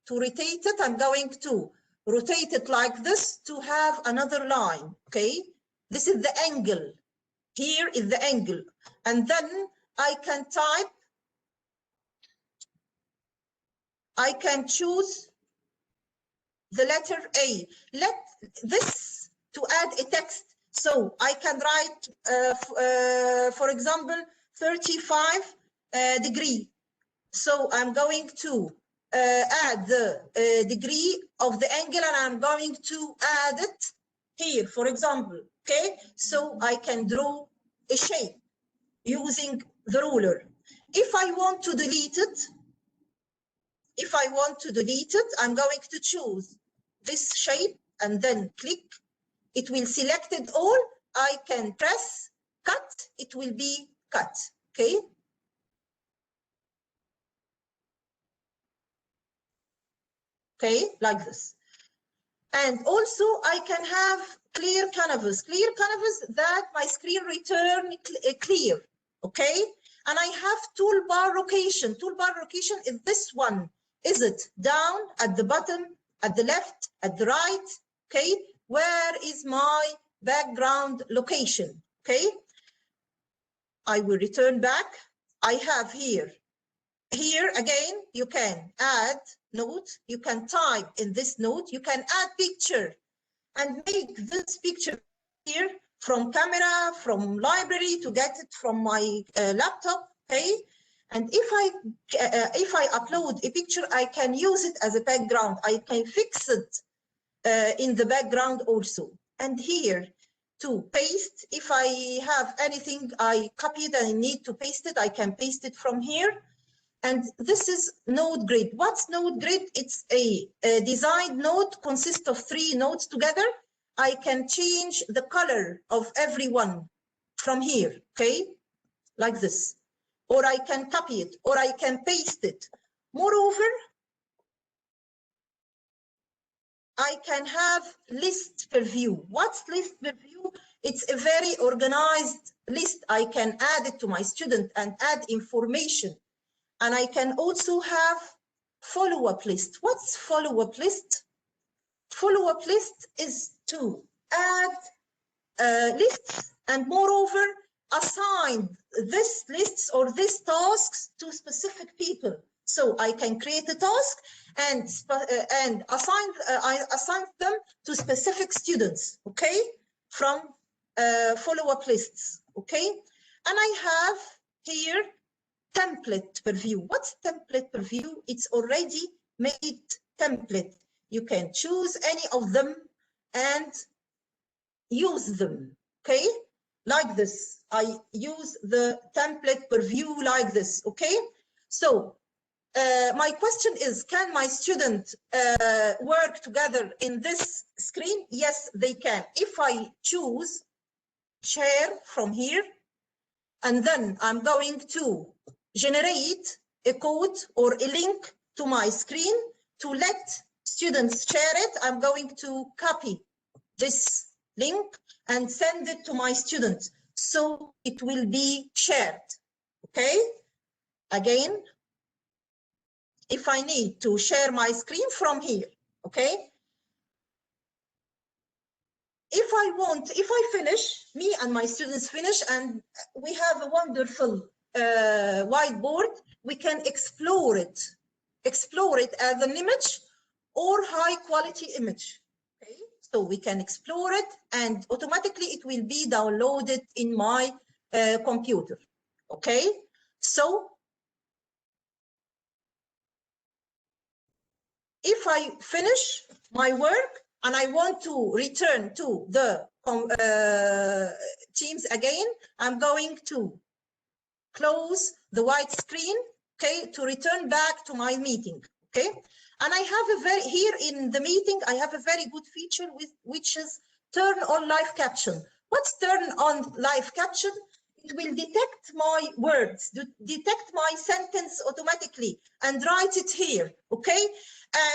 to rotate it, I'm going to rotate it like this to have another line, okay? This is the angle. Here is the angle. And then I can type, I can choose the letter A. Let this to add a text. So I can write, for example, 35 degree. So I'm going to add the degree of the angle, and I'm going to add it here, for example, okay? So I can draw a shape using the ruler. If I want to delete it, I'm going to choose this shape and then click. It will select it all. I can press cut, it will be cut, okay? Okay, like this. And also I can have clear canvas that my screen return clear, okay? And I have toolbar location. Toolbar location is this one. Is it down, at the bottom, at the left, at the right, okay? Where is my background location, okay? I will return back. I have here again, you can add note, you can type in this note, you can add picture and make this picture here from camera, from library to get it from my laptop, okay? And if I upload a picture, I can use it as a background. I can fix it in the background also. And here to paste, if I have anything I copied and I need to paste it, I can paste it from here. And this is node grid. What's node grid? It's a designed node, consists of 3 nodes together. I can change the color of every one from here, okay? Like this. Or I can copy it, or I can paste it. Moreover, I can have list per view. What's list per view? It's a very organized list. I can add it to my student and add information. And I can also have follow-up list. What's follow-up list? Follow-up list is to add lists and moreover assign this lists or these tasks to specific people. So I can create a task and assign them to specific students, okay? From follow-up lists, okay? And I have here template per view. What's template per view? It's already made template. You can choose any of them and use them, okay? Like this. I use the template per view like this, okay? So my question is, can my student work together in this screen? Yes, they can. If I choose share from here, and then I'm going to generate a code or a link to my screen to let students share it. I'm going to copy this link and send it to my students so it will be shared, okay? Again, if I need to share my screen from here, okay? If I finish, me and my students finish, and we have a wonderful whiteboard, we can explore it as an image or high quality image, okay? So we can explore it and automatically it will be downloaded in my computer, okay? So if I finish my work and I want to return to the Teams again, I'm going to close the white screen, okay, to return back to my meeting, okay? And I have here in the meeting, I have a very good feature which is turn on live caption. What's turn on live caption? It will detect my words, detect my sentence automatically and write it here, okay?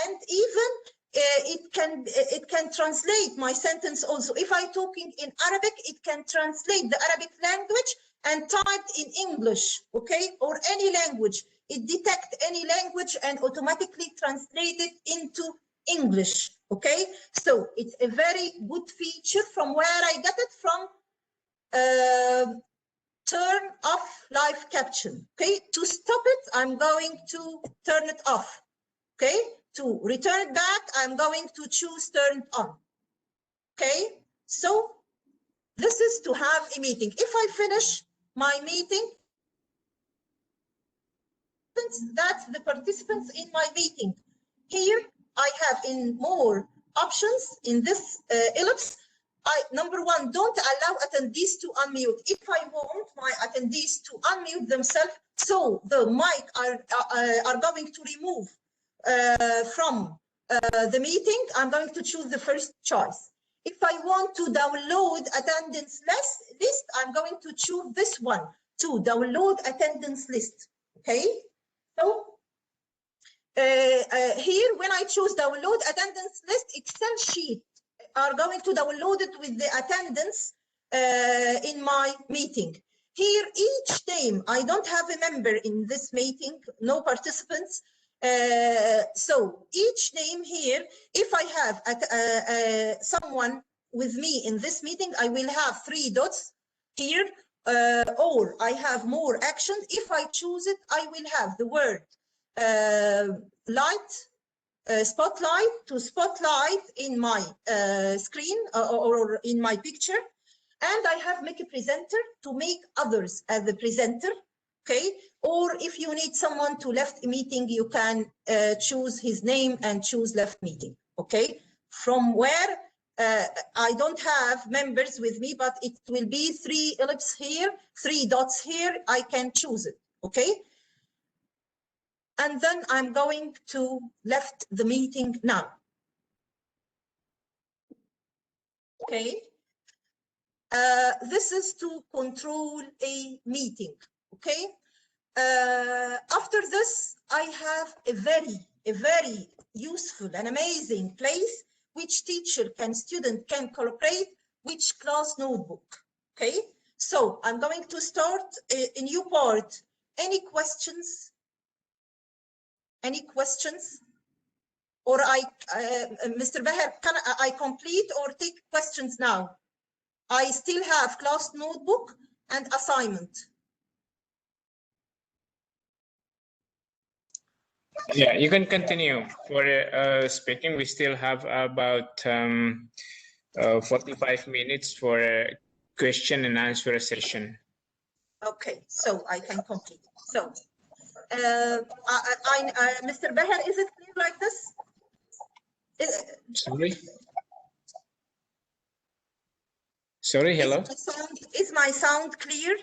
And even it can translate my sentence also. If I'm talking in Arabic, it can translate the Arabic language and typed in English, okay, or any language, it detects any language and automatically translate it into English, okay? So it's a very good feature from where I got it from. Turn off live caption, okay? To stop it, I'm going to turn it off, okay? To return it back, I'm going to choose turn it on, okay? So this is to have a meeting. If I finish my meeting, that's the participants in my meeting. Here I have in more options in this ellipse. Number one, don't allow attendees to unmute. If I want my attendees to unmute themselves, so the mic are going to remove from the meeting, I'm going to choose the first choice. If I want to download attendance list, I'm going to choose this one, to download attendance list, okay? So here, when I choose download attendance list, Excel sheet are going to download it with the attendance in my meeting. Here, each name, I don't have a member in this meeting, no participants. So each name here, if I have someone with me in this meeting, I will have 3 dots here, or I have more actions. If I choose it, I will have the word light, spotlight, to spotlight in my screen or in my picture. And I have make a presenter to make others as the presenter, okay? Or if you need someone to left a meeting, you can choose his name and choose left meeting, okay? From where I don't have members with me, but it will be 3 ellipses here, 3 dots here, I can choose it, okay? And then I'm going to left the meeting now. Okay. This is to control a meeting. Okay. After this, I have a very useful and amazing place which teacher can, student can collaborate, which class notebook. Okay. So I'm going to start a new part. Any questions? Any questions? Or Mr. Beher, can I complete or take questions now? I still have class notebook and assignment. Yeah, you can continue for speaking. We still have about 45 minutes for a question and answer session. Okay, so I can complete. So, Mr. Beher, is it clear like this? Sorry, hello? Is my sound clear?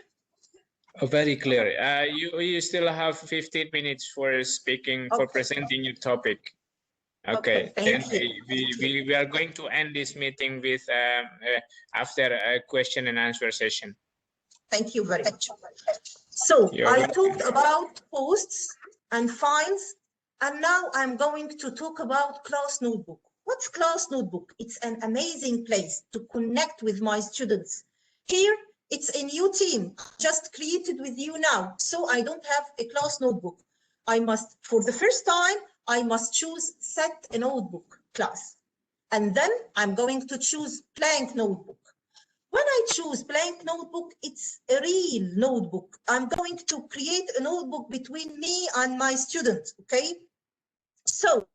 Oh, very clear. You still have 15 minutes for speaking, for presenting your topic. Okay, then we are going to end this meeting with after a question and answer session. Thank you very much. So I talked about posts and files, and now I'm going to talk about class notebook. What's class notebook? It's an amazing place to connect with my students. Here, it's a new team just created with you now, so I don't have a class notebook. I must, for the first time, I must choose set a notebook class. And then I'm going to choose blank notebook. When I choose blank notebook, it's a real notebook. I'm going to create a notebook between me and my student, okay? So,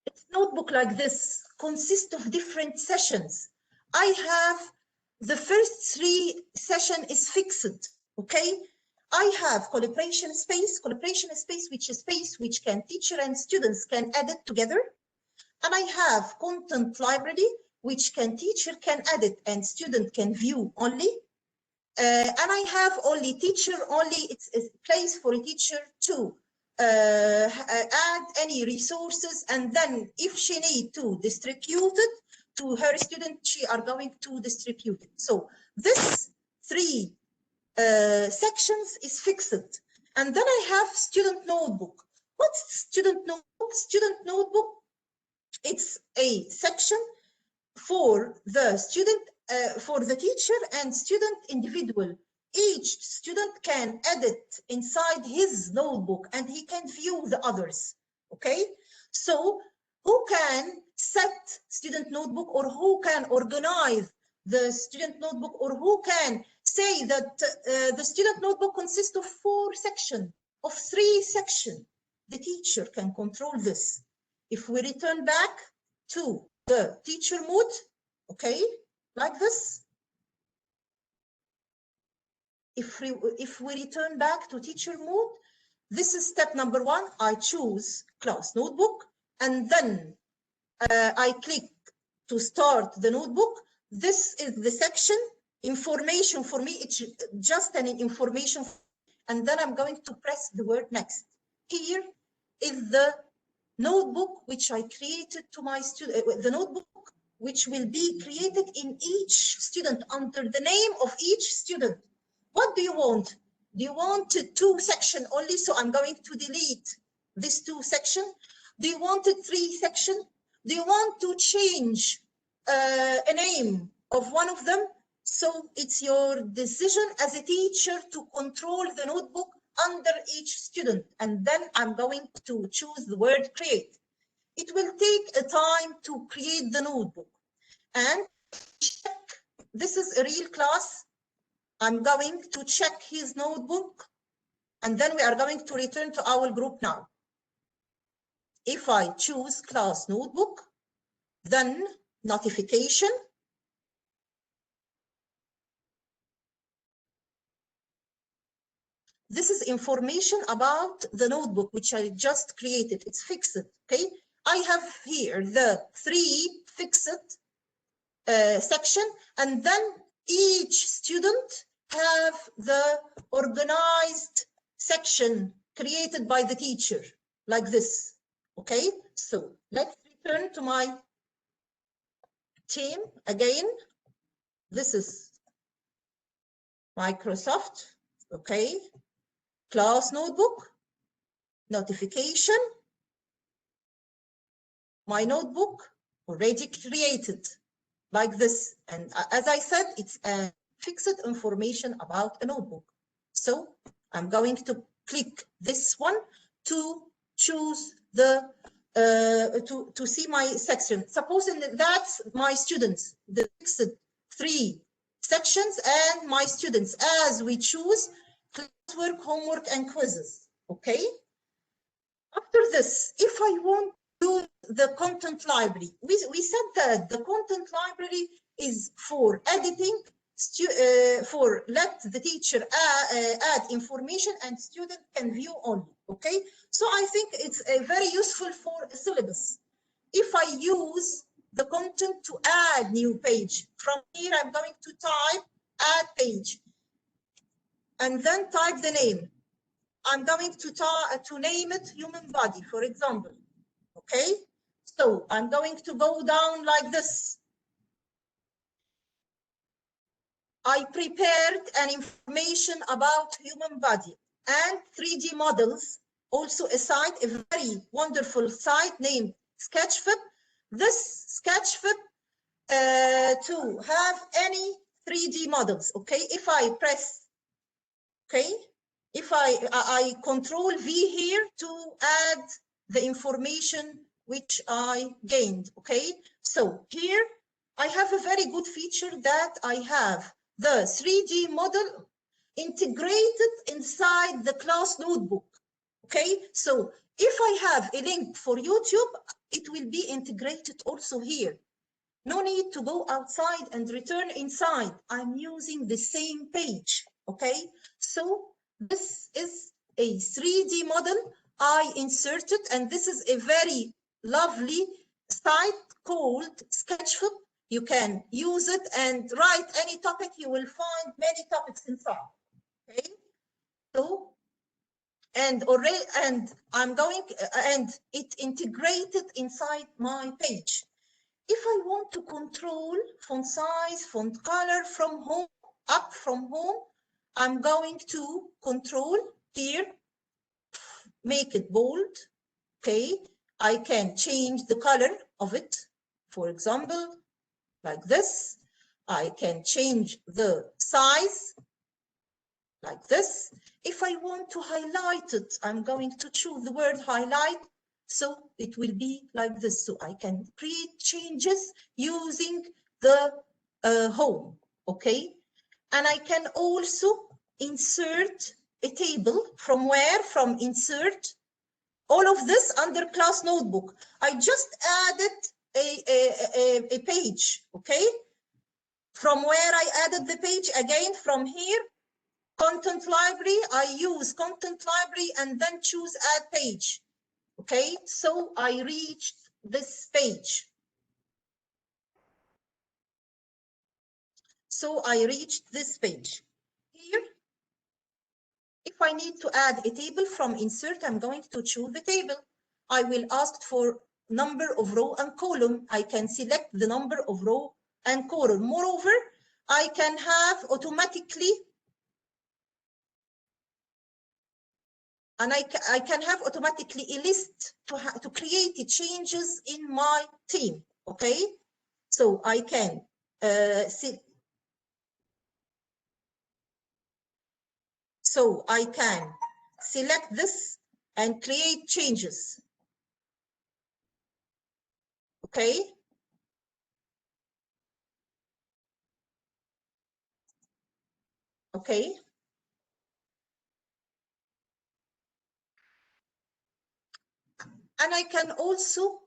it's notebook like this, consists of different sessions. I have the first 3 session is fixed, okay? I have collaboration space, which is space which can teacher and students can edit together. And I have content library, which can teacher can edit and student can view only. And I have only teacher, it's a place for a teacher to add any resources, and then if she need to distribute it to her student, she are going to distribute it. So this 3 sections is fixed. And then I have student notebook. What's student notebook? Student notebook it's a section for the student, for the teacher and student individual. Each student can edit inside his notebook and he can view the others, okay? So who can set student notebook, or who can organize the student notebook, or who can say that the student notebook consists of 4 sections, of 3 sections? The teacher can control this. If we return back to the teacher mode, okay, like this. If we return back to teacher mode, this is step number 1. I choose class notebook, and then I click to start the notebook. This is the section information. For me, it's just an information, and then I'm going to press the word next. Here is the notebook which I created to my student, the notebook which will be created in each student under the name of each student. What do you want? Do you want 2 sections only? So I'm going to delete this 2 section. Do you want 3 sections? Do you want to change a name of one of them? So it's your decision as a teacher to control the notebook under each student. And then I'm going to choose the word create. It will take a time to create the notebook. And check, this is a real class. I'm going to check his notebook, and then we are going to return to our group now. If I choose class notebook, then notification. This is information about the notebook which I just created. It's fixed, okay? I have here the 3 fixed section, and then each student have the organized section created by the teacher, like this, okay? So let's return to my team again. This is Microsoft, okay? Class notebook, notification, my notebook already created, like this. And as I said, it's a fixed information about a notebook. So I'm going to click this one to choose the to see my section. Supposing that's my students, the fixed 3 sections, and my students, as we choose classwork, homework, and quizzes. Okay. After this, if I want to use the content library, we said that the content library is for editing, for let the teacher add information and student can view only. Okay, so I think it's very useful for a syllabus. If I use the content to add new page, from here I'm going to type add page and then type the name. I'm going to name it human body, for example. Okay, so I'm going to go down like this. I prepared an information about human body and 3D models, also a site, a very wonderful site named Sketchfab. This Sketchfab to have any 3D models, okay? If I press, okay, if I control V here to add the information which I gained, okay? So here I have a very good feature that I have the 3D model integrated inside the class notebook, okay? So if I have a link for YouTube, it will be integrated also here. No need to go outside and return inside. I'm using the same page, okay? So this is a 3D model I inserted, and this is a very lovely site called Sketchfab. You can use it and write any topic. You will find many topics inside. Okay, so and I'm going and it integrated inside my page. If I want to control font size, font color from home, up from home, I'm going to control here, make it bold, okay, I can change the color of it, for example, like this. I can change the size like this. If I want to highlight it, I'm going to choose the word highlight. So it will be like this. So I can create changes using the home, okay? And I can also insert a table from where? From insert. All of this under class notebook. I just added a page, okay? From where I added the page, again, from here, content library, I use content library and then choose add page, okay? So I reached this page. So I reached this page. Here, if I need to add a table from insert, I'm going to choose the table. I will ask for number of row and column. I can select the number of row and column. Moreover, I can have automatically, and I can have automatically a list to create changes in my team, okay? So I can see. So I can select this and create changes. Okay. Okay. And I can also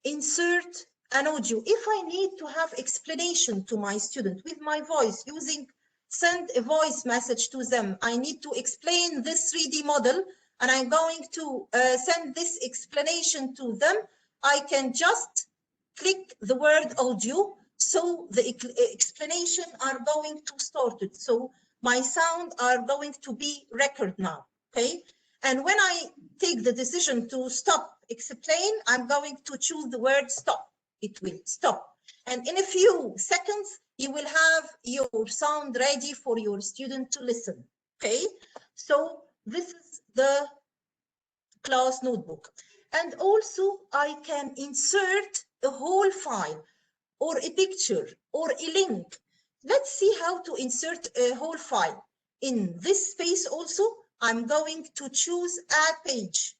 insert an audio. If I need to have explanation to my student with my voice, using send a voice message to them, I need to explain this 3D model, and I'm going to send this explanation to them. I can just click the word audio, so the explanation are going to start it. So my sound are going to be recorded now, okay? And when I take the decision to stop explain, I'm going to choose the word stop. It will stop. And in a few seconds, you will have your sound ready for your student to listen, okay? So this is the class notebook. And also I can insert a whole file or a picture or a link. Let's see how to insert a whole file. In this space also, I'm going to choose add page,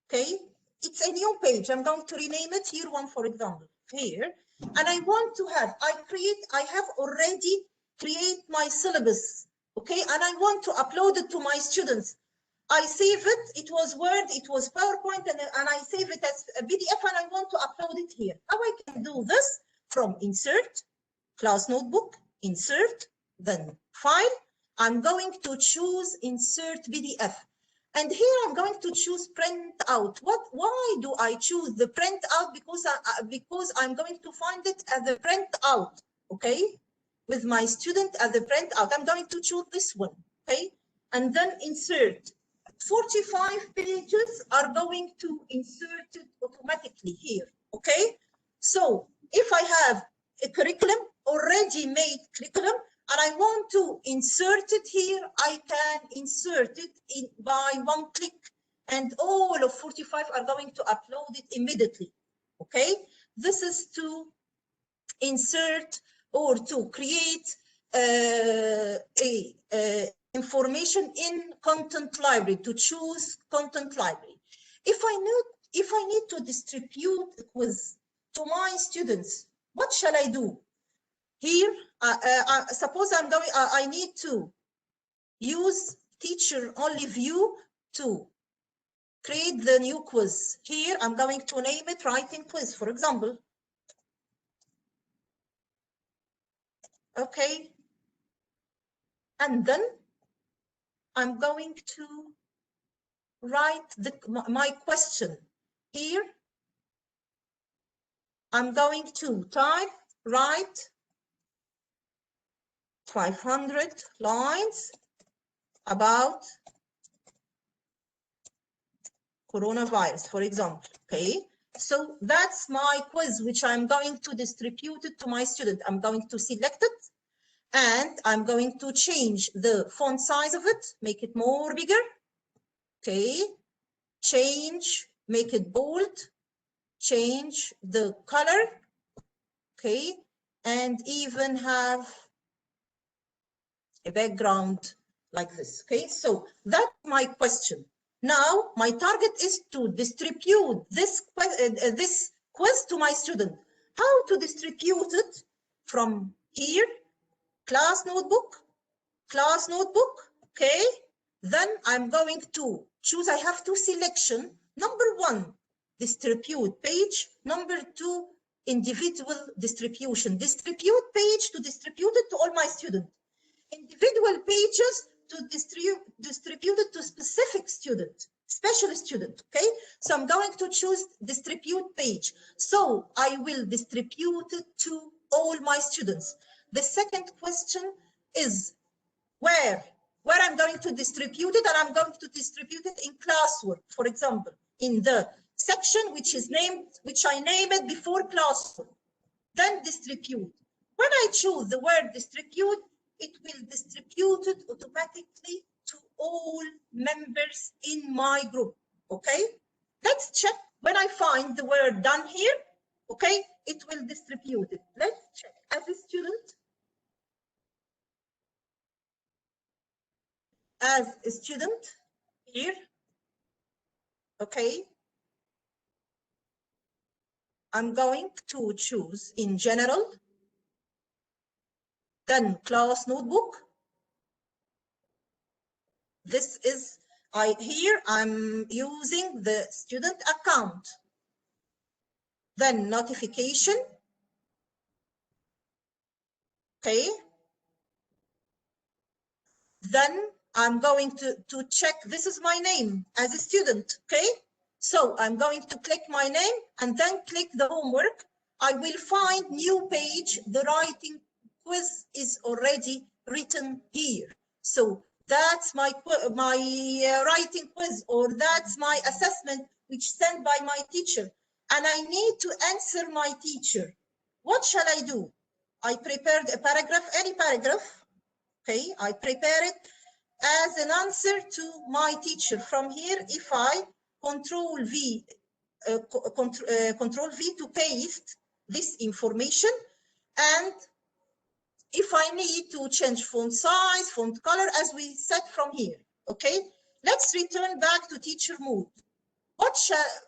okay? It's a new page. I'm going to rename it here one, for example, here. And I want to have, I have already create my syllabus, okay? And I want to upload it to my students. I save it, it was Word, it was PowerPoint, and I save it as a PDF, and I want to upload it here. How I can do this? From insert, class notebook, insert, then file. I'm going to choose insert PDF. And here I'm going to choose print out. Why do I choose the print out? Because I'm going to find it as a print out, okay? With my student as a print out. I'm going to choose this one, okay? And then insert. 45 pages are going to insert it automatically here, okay? So if I have a curriculum, already made curriculum, and I want to insert it here, I can insert it by one click, and all of 45 are going to upload it immediately, okay? This is to insert or to create information in content library, to choose content library. If I need to distribute a quiz to my students, what shall I do? Here, suppose I need to use teacher only view to create the new quiz. Here, I'm going to name it writing quiz, for example. Okay. And then I'm going to write my question. Here, I'm going to write 500 lines about coronavirus, for example, okay? So that's my quiz, which I'm going to distribute it to my student. I'm going to select it, and I'm going to change the font size of it, make it more bigger, okay? Change, make it bold, change the color, okay, and even have a background like this, okay? So that's my question. Now, my target is to distribute this quiz to my student. How to distribute it? From here, class notebook, okay? Then I'm going to choose, I have two selection. Number one, distribute page. Number two, individual distribution. Distribute page to distribute it to all my students. Individual pages to distribute it to specific student, special student, okay? So I'm going to choose distribute page. So I will distribute it to all my students. The second question is where I'm going to distribute it, and I'm going to distribute it in classwork, for example, in the section which I named it before classwork. Then distribute. When I choose the word distribute, it will distribute it automatically to all members in my group, okay? Let's check. When I find the word done here, okay, it will distribute it. Let's check. As a student here, okay, I'm going to choose in general, then class notebook. This is, here I'm using the student account. Then notification, okay. Then I'm going to check, this is my name as a student, okay? So I'm going to click my name and then click the homework. I will find new page, the writing quiz is already written here. So that's my writing quiz, or that's my assessment which sent by my teacher. And I need to answer my teacher. What shall I do? I prepared a paragraph, any paragraph. Okay, I prepare it as an answer to my teacher. From here, if I Control V to paste this information, and if I need to change font size, font color, as we said from here. Okay, let's return back to teacher mode.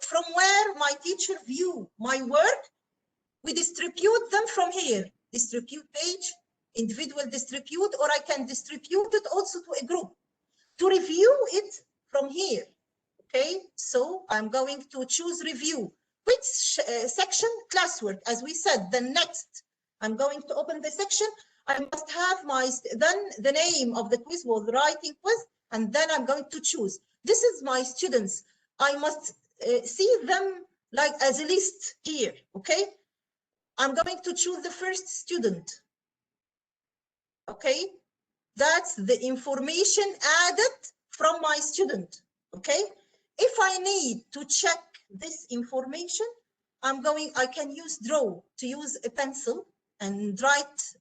From where my teacher view my work, we distribute them from here. Distribute page, individual distribute, or I can distribute it also to a group. To review it from here, okay? So I'm going to choose review. Which section? Classwork, as we said. Then next, I'm going to open the section. I must have then the name of the quiz was writing quiz, and then I'm going to choose. This is my students. I must see them like as a list here, okay? I'm going to choose the first student. Okay, that's the information added from my student. Okay, if I need to check this information, I can use draw, to use a pencil and write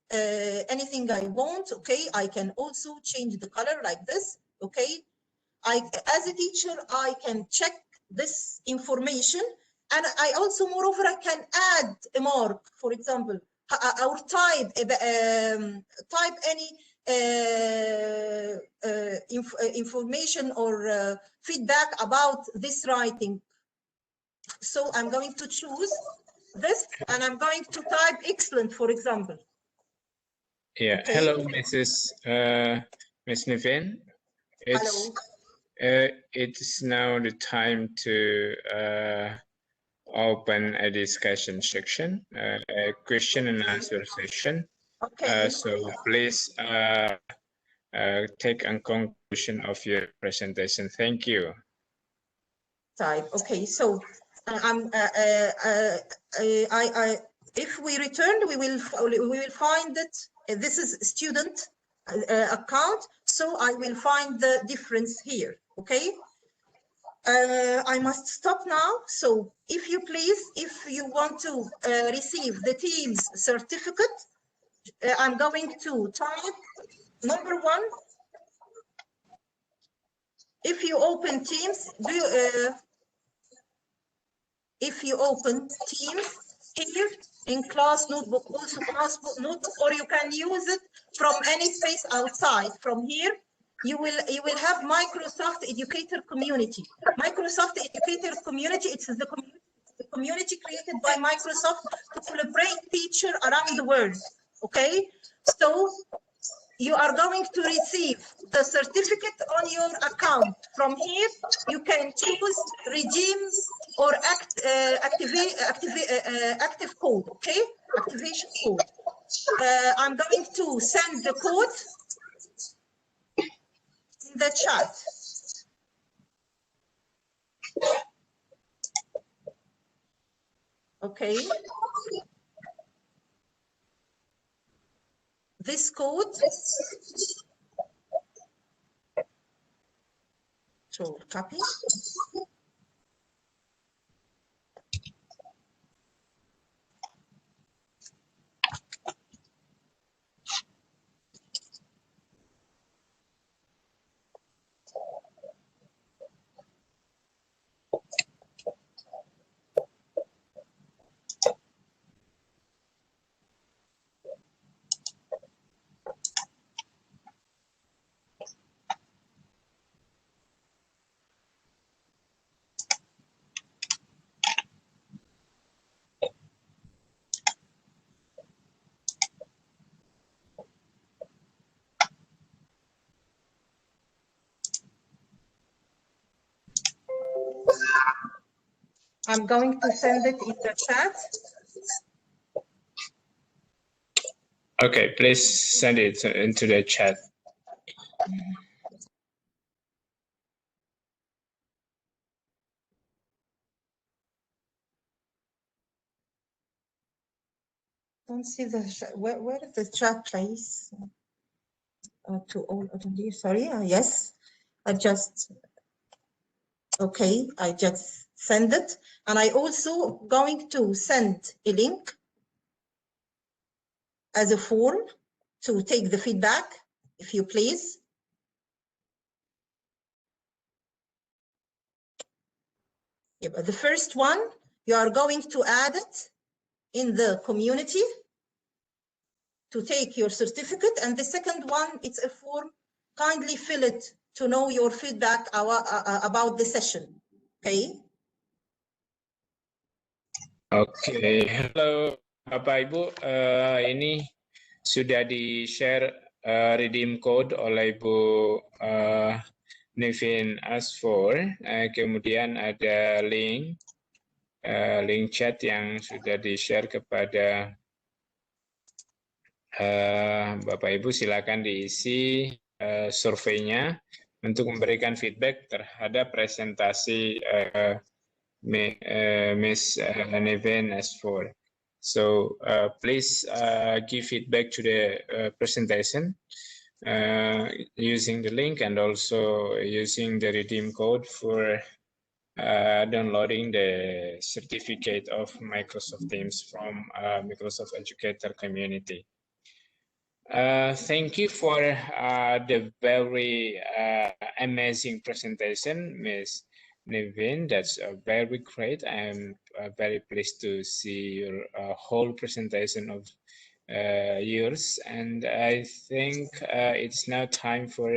anything I want. Okay, I can also change the color like this. Okay, as a teacher, I can check this information. And I also, moreover, I can add a mark, for example, or type any information or feedback about this writing. So I'm going to choose this, and I'm going to type excellent, for example. Yeah. Okay. Hello, Ms. Niveen. Hello. It's now the time to open a discussion section, a question and answer session. Okay. So please take a conclusion of your presentation. Thank you. Okay, so if we return, we will find that this is student account, so I will find the difference here. Okay, I must stop now. So if you please, if you want to receive the Teams certificate, I'm going to type number 1. If you open Teams, if you open Teams here in class notebook, also class notebook, or you can use it from any space outside. From here, you will have Microsoft Educator Community. Microsoft Educator Community, it's the community created by Microsoft to collaborate teachers around the world. Okay, so you are going to receive the certificate on your account. From here, you can choose redeem or active code, okay? Activation code. I'm going to send the code in the chat. Okay. This code, so copy. I'm going to send it in the chat. Okay, please send it into the chat. Don't see the where is the chat place? To all attendees. Sorry. Yes, I just. Okay, I just send it, and I also going to send a link as a form to take the feedback, if you please. Yeah, but the first one, you are going to add it in the community to take your certificate, and the second one, it's a form. Kindly fill it to know your feedback about the session. Okay. Oke, halo Bapak Ibu, ini sudah di-share redeem code oleh Ibu Nivin Asfor, kemudian ada link chat yang sudah di-share kepada Bapak Ibu. Silakan diisi surveinya untuk memberikan feedback terhadap presentasi Miss Nivin Asfor. So please give feedback to the presentation using the link and also using the redeem code for downloading the certificate of Microsoft Teams from Microsoft Educator Community. Thank you for the very amazing presentation, Ms. Nivin. That's very great. I'm very pleased to see your whole presentation of yours. And I think it's now time for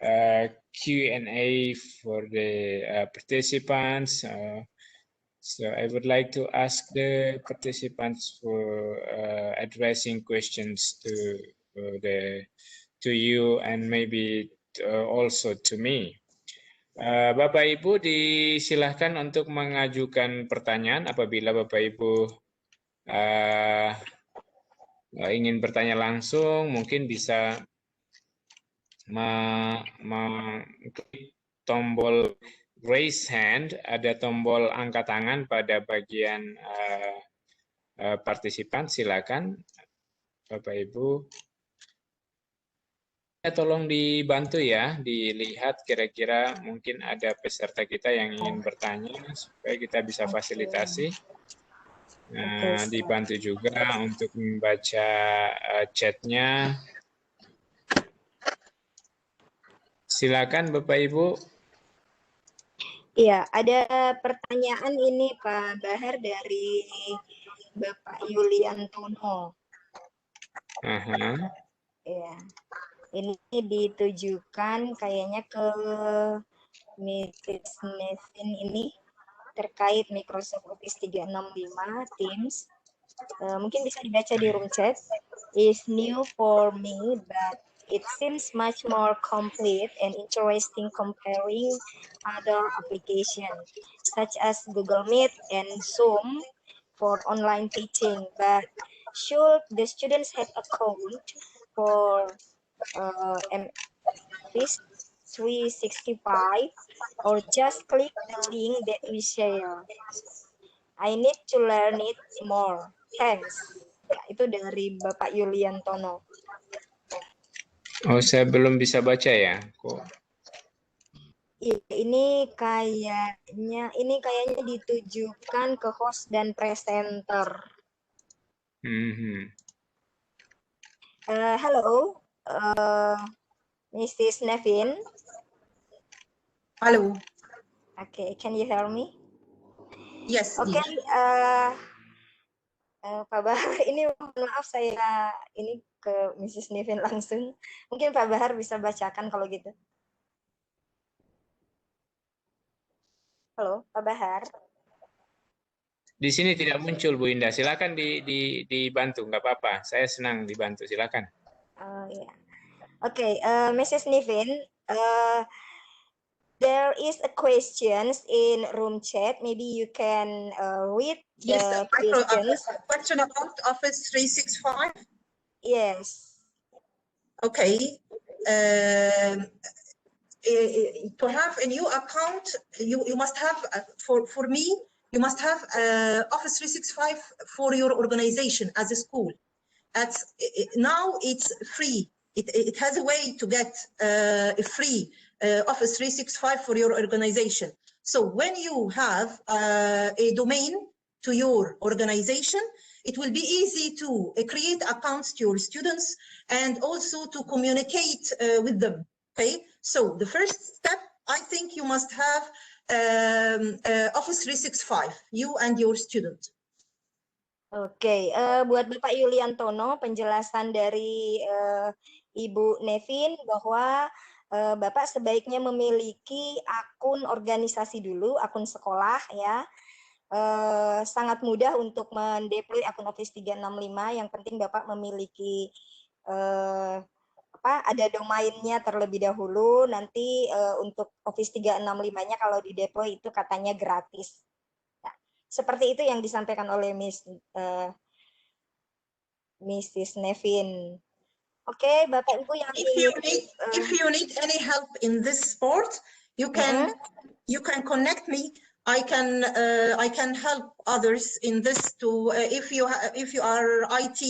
Q&A for the participants. So I would like to ask the participants for addressing questions to you and maybe also to me. Bapak Ibu disilahkan untuk mengajukan pertanyaan apabila Bapak Ibu ingin bertanya langsung, mungkin bisa mengklik tombol raise hand, ada tombol angkat tangan pada bagian partisipan, silakan Bapak Ibu. Tolong dibantu ya, dilihat kira-kira mungkin ada peserta kita yang ingin bertanya supaya kita bisa fasilitasi. Nah, dibantu juga untuk membaca chatnya. Silakan Bapak Ibu. Iya, ada pertanyaan ini Pak Bahar dari Bapak Yuliantono. Ya, ini ditujukan kayaknya ke Mrs. Nevin ini terkait Microsoft Office 365 Teams. Mungkin bisa dibaca di room chat. Is new for me, but it seems much more complete and interesting comparing other applications such as Google Meet and Zoom for online teaching. But should the students have a account for Office 365 or just click the link that we share? I need to learn it more. Thanks. Ya, itu dari Bapak Yuliantono. Oh, saya belum bisa baca ya. Kok? Ini kayaknya ditujukan ke host dan presenter. Hello, Mrs. Nevin. Hello. Okay, can you hear me? Yes. Oke, Pak Bahar, ini maaf saya ini ke Mrs. Nevin langsung. Mungkin Pak Bahar bisa bacakan kalau gitu. Halo, Pak Bahar. Di sini tidak muncul Bu Indah. Silakan dibantu, nggak apa-apa. Saya senang dibantu. Silakan. Yeah. Okay, Mrs. Nevin, there is a questions in room chat. Maybe you can read the questions. Question about Office 365. Yes. Okay. To have a new account, you must have, for me, you must have Office 365 for your organization as a school. Now it's free. It has a way to get a free Office 365 for your organization. So when you have a domain to your organization, it will be easy to create accounts to your students and also to communicate with them. Okay, so the first step, I think you must have Office 365, you and your student. Oke, buat Bapak Yuliantono, penjelasan dari Ibu Nevin bahwa Bapak sebaiknya memiliki akun organisasi dulu, akun sekolah ya. Sangat mudah untuk mendeploy akun Office 365, yang penting Bapak memiliki ada domainnya terlebih dahulu, nanti untuk Office 365-nya kalau dideploy itu katanya gratis. Seperti itu yang disampaikan oleh Mrs. Nevin. Oke, Bapak Ibu yang if you need any help in this sport, you can connect me. I can help others in this too. If you are IT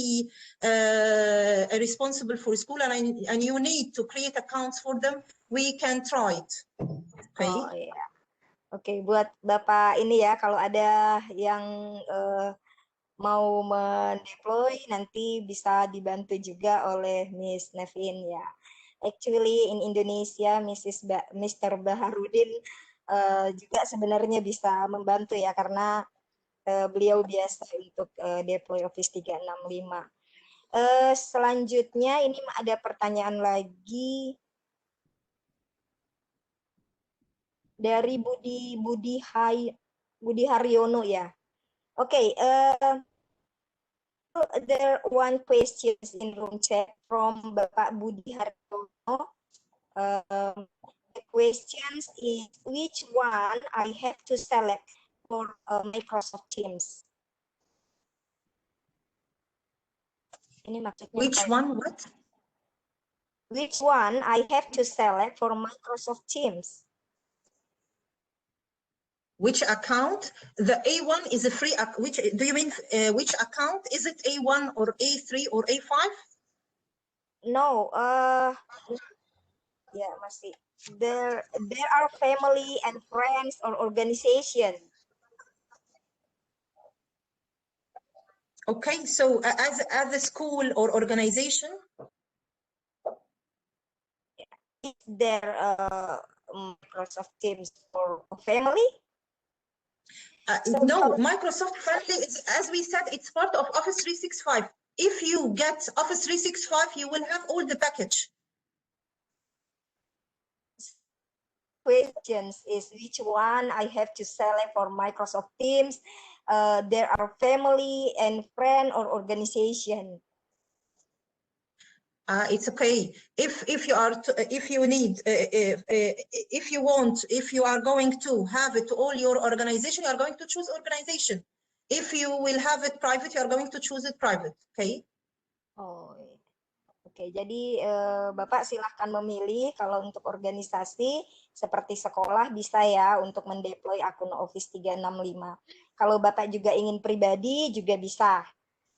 responsible for school and you need to create accounts for them, we can try it. Okay. Oh, iya. Oke, buat Bapak ini ya, kalau ada yang mau mendeploy nanti bisa dibantu juga oleh Miss Nevin ya. Actually in Indonesia Mr. Baharudin juga sebenarnya bisa membantu ya, karena beliau biasa untuk deploy Office 365. Selanjutnya ini ada pertanyaan lagi dari Budi Haryono ya. Okay, there one question in room chat from Bapak Budi Haryono. The questions is which one I have to select for Microsoft Teams. Ini maksudnya which one? What? Which one I have to select for Microsoft Teams? Which account? The A1 is a free. Which do you mean? Which account is it? A1 or A3 or A5? No. Yeah, masih. There are family and friends or organization. Okay, so as a school or organization, is there Microsoft Teams for a family? No, Microsoft Friendly is, as we said, it's part of Office 365. If you get Office 365, you will have all the package. Questions is which one I have to select for Microsoft Teams. There are family and friend or organization. It's okay. If you are if you need if you want, if you are going to have it all your organization, you are going to choose organization. If you will have it private, you are going to choose it private. Okay. Oh, oke. Jadi Bapak silahkan memilih. Kalau untuk organisasi seperti sekolah bisa ya untuk mendeploy akun Office 365. Kalau Bapak juga ingin pribadi juga bisa.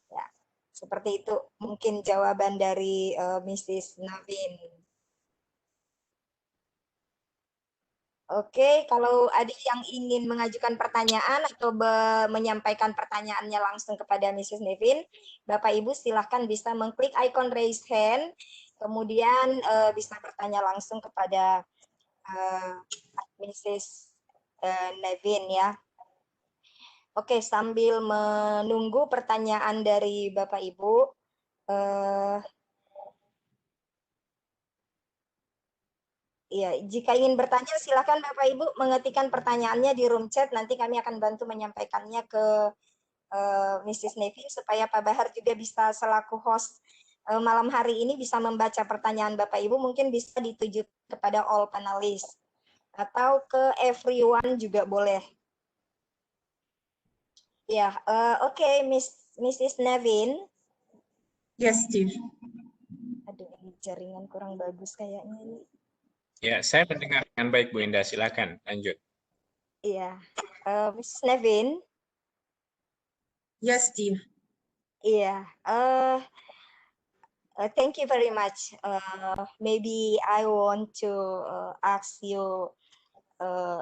Ya, seperti itu mungkin jawaban dari Mrs. Navin. Oke, kalau ada yang ingin mengajukan pertanyaan atau menyampaikan pertanyaannya langsung kepada Mrs. Nevin, Bapak Ibu silahkan bisa mengklik icon raise hand, kemudian bisa bertanya langsung kepada Mrs. Nevin ya. Oke, sambil menunggu pertanyaan dari Bapak Ibu, iya, jika ingin bertanya silakan Bapak Ibu mengetikkan pertanyaannya di room chat, nanti kami akan bantu menyampaikannya ke Mrs. Nevin supaya Pak Bahar juga bisa selaku host malam hari ini bisa membaca pertanyaan Bapak Ibu, mungkin bisa dituju kepada all panelists atau ke everyone juga boleh. Ya, oke, Mrs. Nevin. Yes, Steve. Aduh, ini jaringan kurang bagus kayaknya ini. Ya, saya mendengar dengan baik Bu Indah. Silakan lanjut. Iya, Mrs. Nevin. Yes, Steve. Iya, thank you very much. Maybe I want to ask you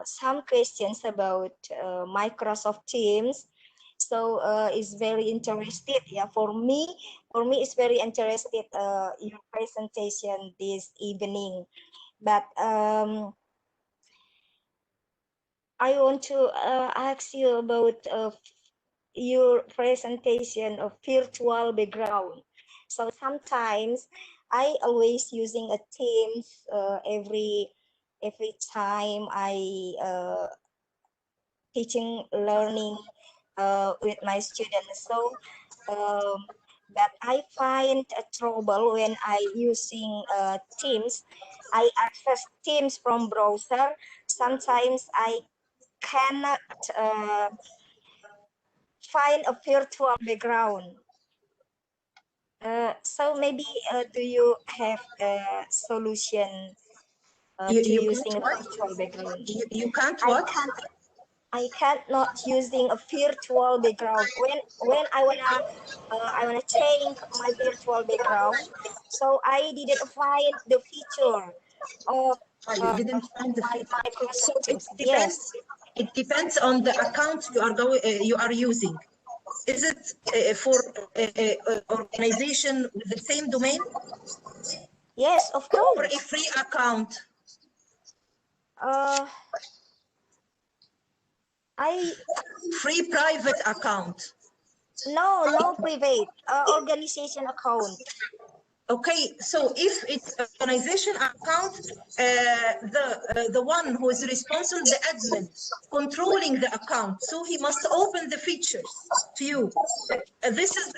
some questions about Microsoft Teams. So it's very interested. Yeah, for me it's very interested your presentation this evening. But I want to ask you about your presentation of virtual background. So sometimes I always using a Teams every time I teaching learning with my students. So but I find a trouble when I using Teams. I access Teams from browser. Sometimes I cannot find a virtual background. So maybe do you have a solution to using a virtual background? You can't what? I can't not using a virtual background when I wanna change my virtual background. So I didn't find the feature of You didn't find the feature. So it depends. Yes. It depends on the account you are using. Is it for organization with the same domain? Yes, of course. Or a free account? Free private account. No private organization account. Okay, so if it's organization account, the one who is responsible, the admin, controlling the account, so he must open the features to you. This is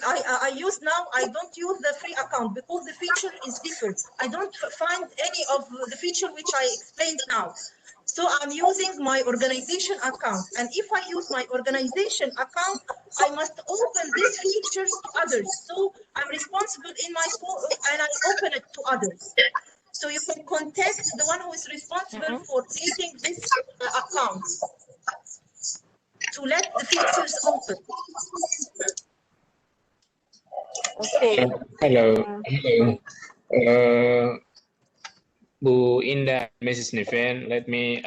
I use now. I don't use the free account because the feature is different. I don't find any of the feature which I explained now. So I'm using my organization account, and if I use my organization account, I must open these features to others. So I'm responsible in my and I open it to others. So you can contact the one who is responsible for creating this account to let the features open. Okay. Hello. Bu Indah, Mrs. Niven, let me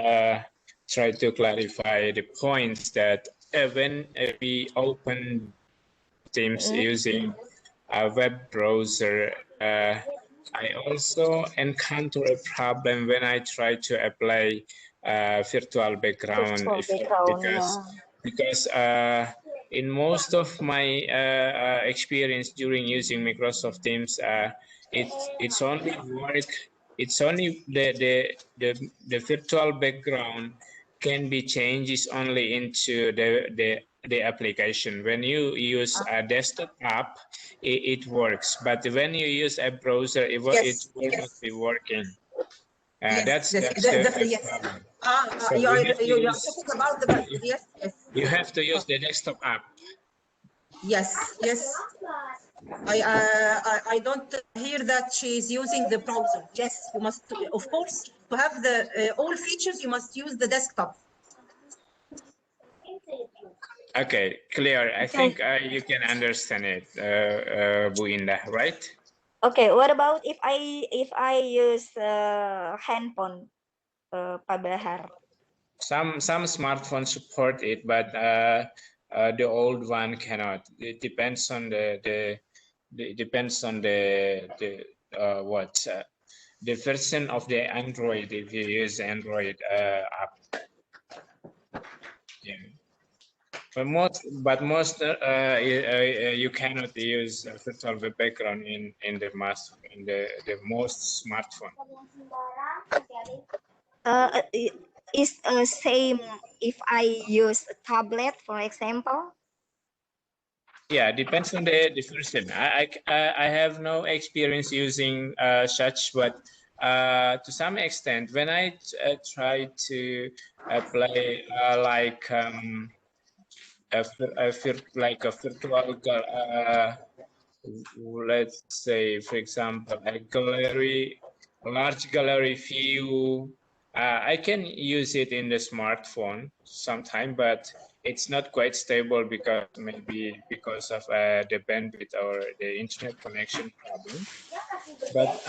try to clarify the points that when we open Teams using a web browser, I also encounter a problem when I try to apply virtual background Virtual effect background, because in most of my experience during using Microsoft Teams, it's only work. It's only the virtual background can be changes only into the application. When you use a desktop app, it works, but when you use a browser, it will not be working. That's definitely, the problem. So So you are talking about the yes. You have to use the desktop app. Yes. I don't hear that she's using the browser. Yes, you must, of course, to have the all features, you must use the desktop. Okay, clear. I think you can understand it, Bu Indah, right? Okay, what about if I use handphone, Pak Bahar? Some smartphones support it, but the old one cannot. It depends on the version of the Android. If you use Android app, yeah. But most you cannot use virtual background in the most smartphone. Is same if I use a tablet, for example? Yeah, depends on the version. I have no experience using such, but to some extent, when I try to play like a virtual, let's say, for example, a large gallery view. I can use it in the smartphone sometime, but it's not quite stable because maybe because of the bandwidth or the internet connection problem. But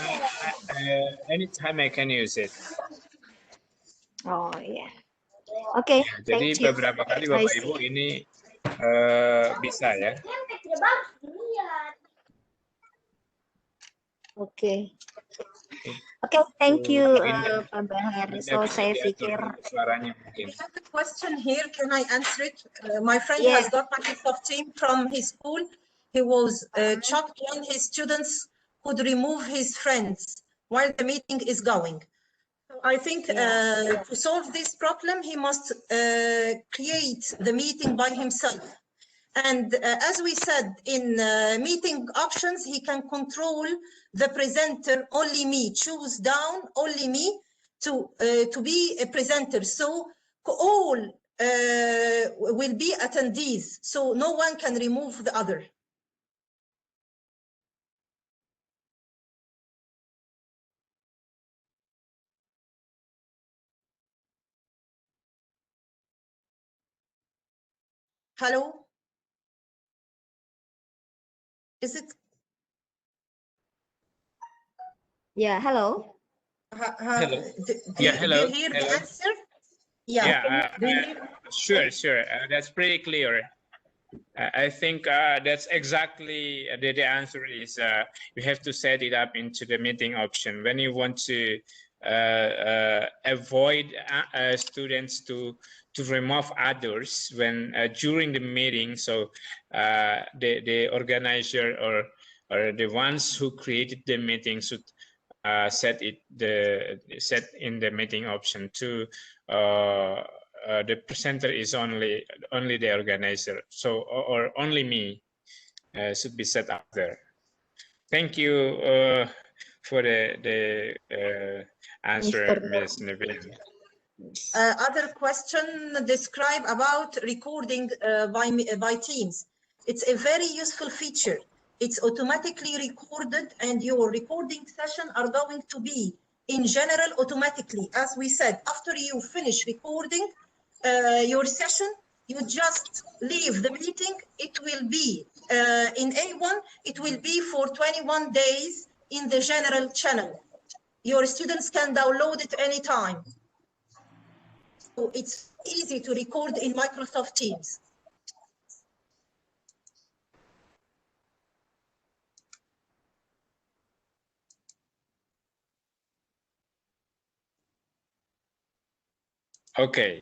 anytime I can use it. Oh yeah. Okay, Ya, jadi thank you. beberapa kali Bapak Ibu ini bisa ya. Oke. Oke, thank you Pak Bahar. So saya pikir suaranya mungkin. I have a question here. Can I answer it? My friend has got Microsoft Teams from his school. He was shocked when his students could remove his friends while the meeting is going. So I think to solve this problem, he must create the meeting by himself. And as we said in meeting options, he can control the presenter, only me, choose down, only me to be a presenter. So all will be attendees. So no one can remove the other. Hello? Is it? Yeah, hello. Hello. Do hello. you hear Hello. the answer? Sure. That's pretty clear. I think that's exactly the answer is you have to set it up into the meeting option when you want to avoid students to remove others when during the meeting. So the organizer or the ones who created the meeting should set in the meeting option to the presenter is only the organizer, so or only me should be set up there. Thank you for the answer, Ms. Nevin. Other question describe about recording by Teams. It's a very useful feature. It's automatically recorded and your recording session are going to be in general automatically. As we said, after you finish recording your session, you just leave the meeting. It will be in A1, it will be for 21 days in the general channel. Your students can download it anytime. So it's easy to record in Microsoft Teams. Okay.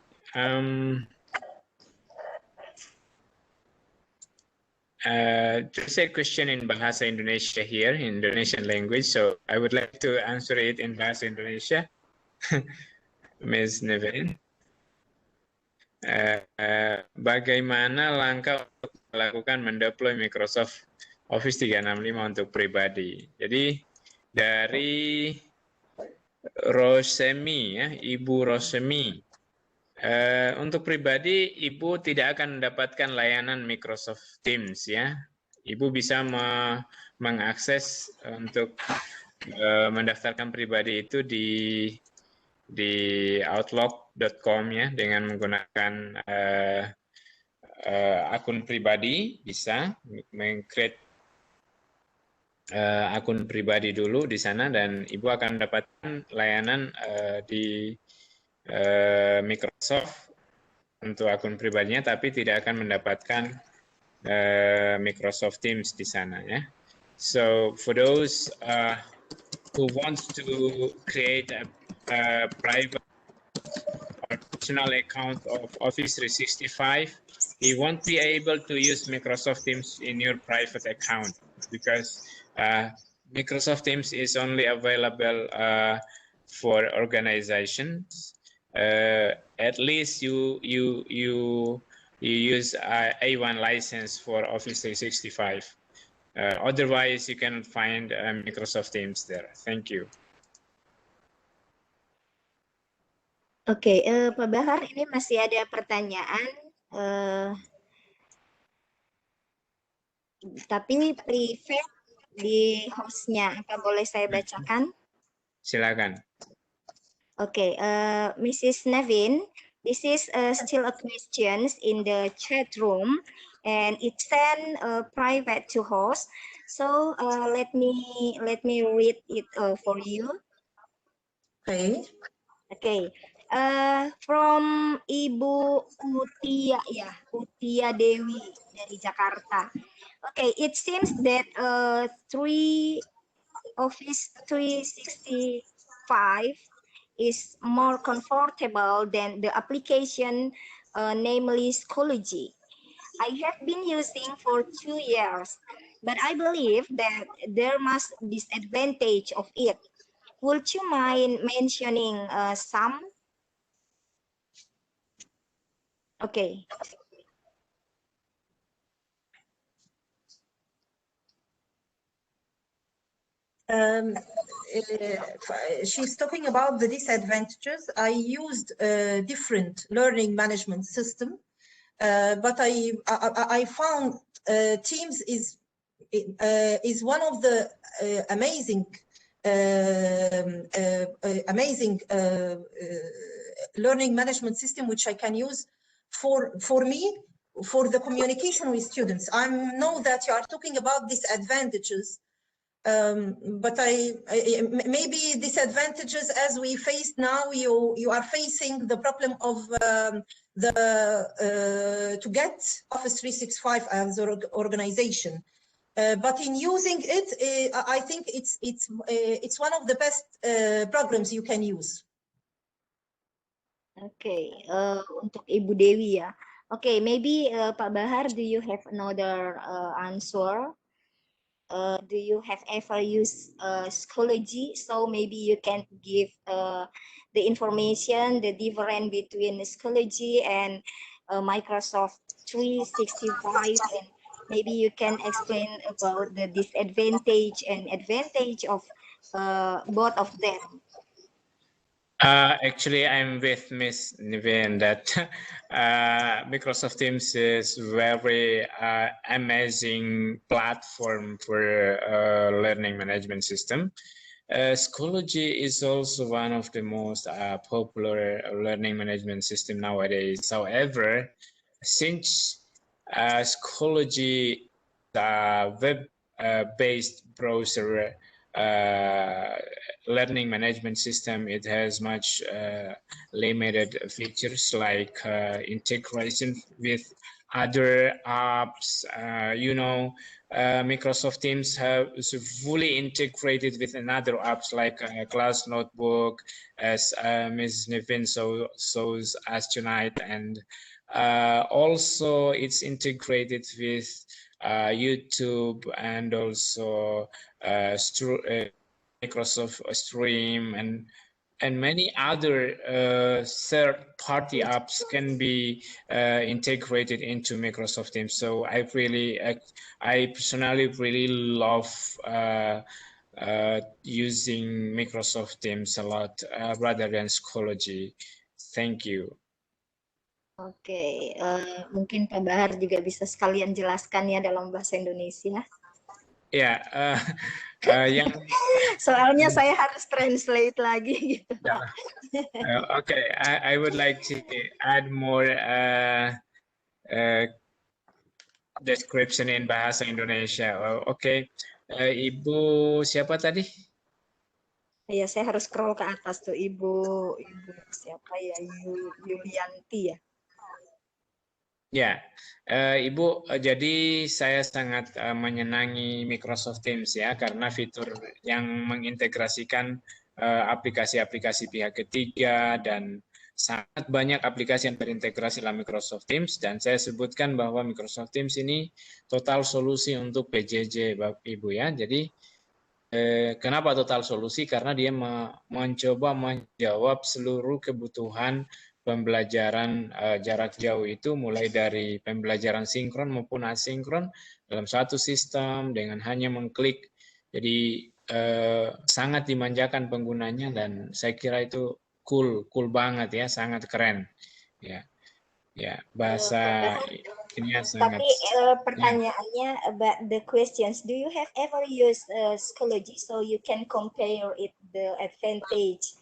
There's a question in Bahasa Indonesia here, in Indonesian language, so I would like to answer it in Bahasa Indonesia. Ms. Nevin. Bagaimana langkah untuk melakukan mendeploy Microsoft Office 365 untuk pribadi? Jadi dari Rosemi, ya, Ibu Rosemi. Untuk pribadi, Ibu tidak akan mendapatkan layanan Microsoft Teams, ya. Ibu bisa mengakses untuk mendaftarkan pribadi itu di outlook.com, ya, dengan menggunakan akun pribadi. Bisa meng-create akun pribadi dulu di sana, dan Ibu akan mendapatkan layanan di Microsoft untuk akun pribadinya, tapi tidak akan mendapatkan Microsoft Teams di sana, ya. So for those who want to create a private or personal account of Office 365, you won't be able to use Microsoft Teams in your private account because Microsoft Teams is only available for organizations. At least you use A1 license for Office 365. Otherwise, you cannot find Microsoft Teams there. Thank you. Oke, Pak Bahar, ini masih ada pertanyaan, tapi private di hostnya. Apa boleh saya bacakan? Silakan. Okay, Mrs. Nevin, this is still a question in the chat room, and it's sent private to host. So let me read it for you. Okay. Okay, from Ibu Utia, ya, Utia Dewi dari Jakarta. Okay, it seems that Office 365 is more comfortable than the application, namely Schoology. I have been using for 2 years, but I believe that there must be disadvantage of it. Would you mind mentioning some? Okay. She's talking about the disadvantages. I used a different learning management system, but I found Teams is one of the amazing learning management system which I can use for me, for the communication with students. I know that you are talking about disadvantages, but maybe disadvantages as we face now. You are facing the problem of to get Office 365 as an organization. But in using it, I think it's one of the best programs you can use. Okay, untuk Ibu Dewi, ya. Okay, maybe Pak Bahar, do you have another answer? Do you have ever used Schoology? So maybe you can give the information, the difference between Schoology and Microsoft 365, and maybe you can explain about the disadvantage and advantage of both of them. Actually, I'm with Ms. Niven that Microsoft Teams is very amazing platform for learning management system. Schoology is also one of the most popular learning management system nowadays. However, since Schoology is a web-based browser learning management system, it has much limited features like integration with other apps. Microsoft Teams is fully integrated with another apps like Class Notebook, as Ms. Nevin shows us tonight, and also it's integrated with YouTube and also Microsoft Stream and many other third-party apps can be integrated into Microsoft Teams. So I personally really love using Microsoft Teams a lot rather than Schoology. Thank you. Oke, mungkin Pak Bahar juga bisa sekalian jelaskan ya dalam bahasa Indonesia. Ya, yang soalnya saya harus translate lagi gitu. Okay, I would like to add more description in bahasa Indonesia. Oke, Ibu siapa tadi? Ya, saya harus scroll ke atas tuh, Ibu siapa ya, Yulianti ya. Ya, Ibu, jadi saya sangat menyenangi Microsoft Teams ya, karena fitur yang mengintegrasikan aplikasi-aplikasi pihak ketiga dan sangat banyak aplikasi yang terintegrasi dalam Microsoft Teams, dan saya sebutkan bahwa Microsoft Teams ini total solusi untuk PJJ, Bapak Ibu ya. Jadi kenapa total solusi? Karena dia mencoba menjawab seluruh kebutuhan pembelajaran jarak jauh itu, mulai dari pembelajaran sinkron maupun asinkron dalam satu sistem dengan hanya mengklik. Jadi sangat dimanjakan penggunanya dan saya kira itu cool banget ya, sangat keren ya. Ya, bahasa ini sangat. Tapi pertanyaannya about the questions, do you have ever used Schoology so you can compare it the advantage?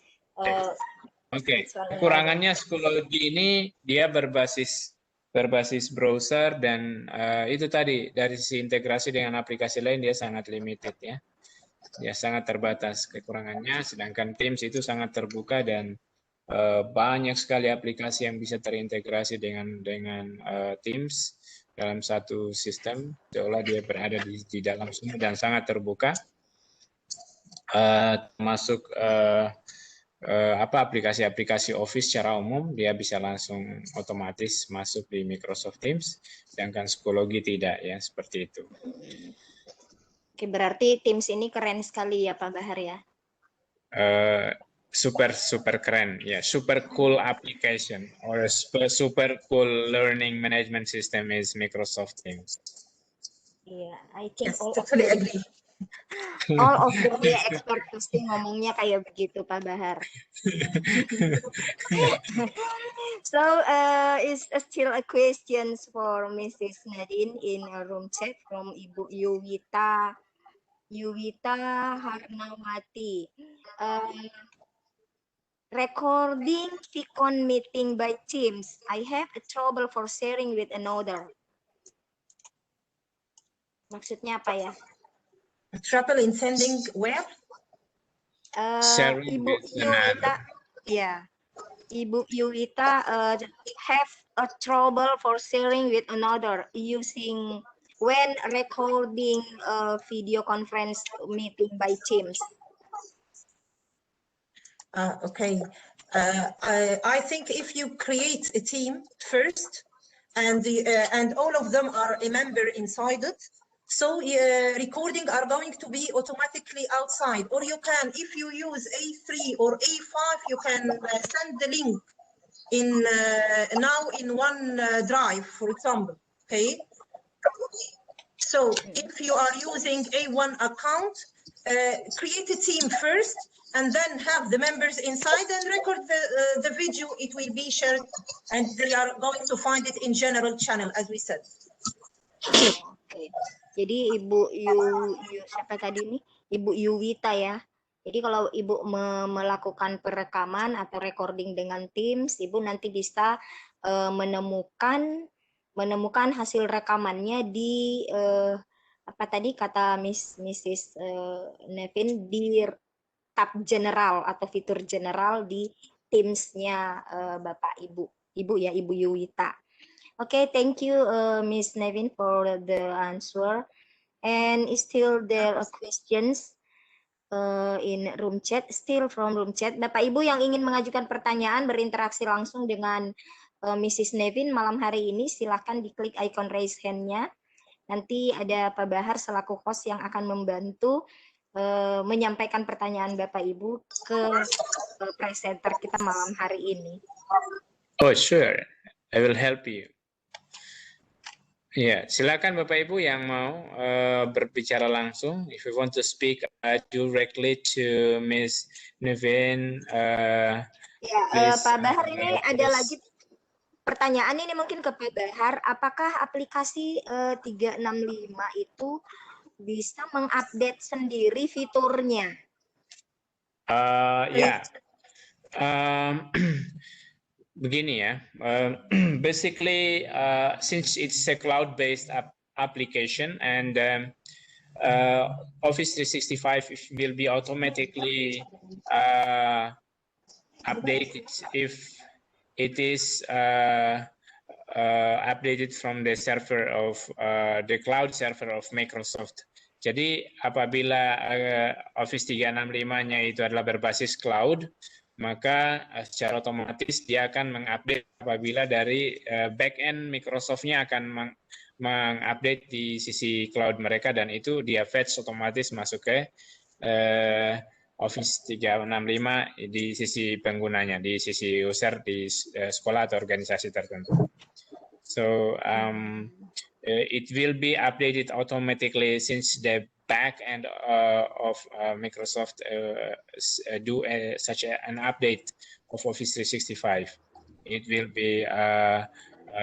Oke, kekurangannya Schoology ini dia berbasis browser dan itu tadi dari sisi integrasi dengan aplikasi lain dia sangat limited ya. Dia sangat terbatas kekurangannya, sedangkan Teams itu sangat terbuka dan banyak sekali aplikasi yang bisa terintegrasi dengan Teams dalam satu sistem, seolah dia berada di dalam semua dan sangat terbuka, termasuk aplikasi-aplikasi Office secara umum dia bisa langsung otomatis masuk di Microsoft Teams, sedangkan Schoology tidak ya, seperti itu. Oke, berarti Teams ini keren sekali ya Pak Bahar ya? Super keren ya, super cool application or a super cool learning management system is Microsoft Teams. Yeah, I think Yes, totally agree. All of the expert pasti ngomongnya kayak begitu Pak Bahar. So is still a questions for Mrs. Nadine in a room chat from Ibu Yuwita Harnawati. Recording Vicon meeting by Teams. I have a trouble for sharing with another. Maksudnya apa ya? Trouble in sending where? Sharing Ibu with Yuwita, ya. Ibu Yuwita have a trouble for sharing with another using when recording a video conference meeting by Teams. Okay. I think if you create a team first, and all of them are a member inside it, so recording are going to be automatically outside. Or you can, if you use A3 or A5, you can send the link in now in OneDrive, for example. Okay. So if you are using A1 account, create a team first, and then have the members inside and record the video. It will be shared, and they are going to find it in general channel, as we said. Oke. Jadi Ibu siapa tadi nih? Ibu Yuwita ya. Jadi kalau Ibu melakukan perekaman atau recording dengan Teams, Ibu nanti bisa menemukan hasil rekamannya di apa tadi kata Mrs. Nevin, di tab general atau fitur general di Teams-nya Bapak Ibu ya, Ibu Yuwita. Okay, thank you, Miss Nevin, for the answer. And still there are questions in room chat, still from room chat. Bapak Ibu yang ingin mengajukan pertanyaan, berinteraksi langsung dengan Mrs. Nevin malam hari ini, silahkan diklik icon raise hand-nya. Nanti ada Pak Bahar selaku host yang akan membantu menyampaikan pertanyaan Bapak Ibu ke presenter kita malam hari ini. Oh, sure. I will help you. Ya, silakan Bapak Ibu yang mau berbicara langsung. If you want to speak directly to Miss Nevin. Please, Pak Bahar, ini ada lagi pertanyaan ini mungkin ke Pak Bahar. Apakah aplikasi 365 itu bisa mengupdate sendiri fiturnya? Ya. Begini ya, basically since it's a cloud-based application and Office 365 will be automatically updated if it is updated from the server of the cloud server of Microsoft. Jadi apabila Office 365-nya itu adalah berbasis cloud, maka secara otomatis dia akan mengupdate apabila dari back-end Microsoft-nya akan mengupdate di sisi cloud mereka, dan itu dia fetch otomatis masuk ke Office 365 di sisi penggunanya, di sisi user di sekolah atau organisasi tertentu. So it will be updated automatically since the back end of Microsoft do such an update of Office 365. It will be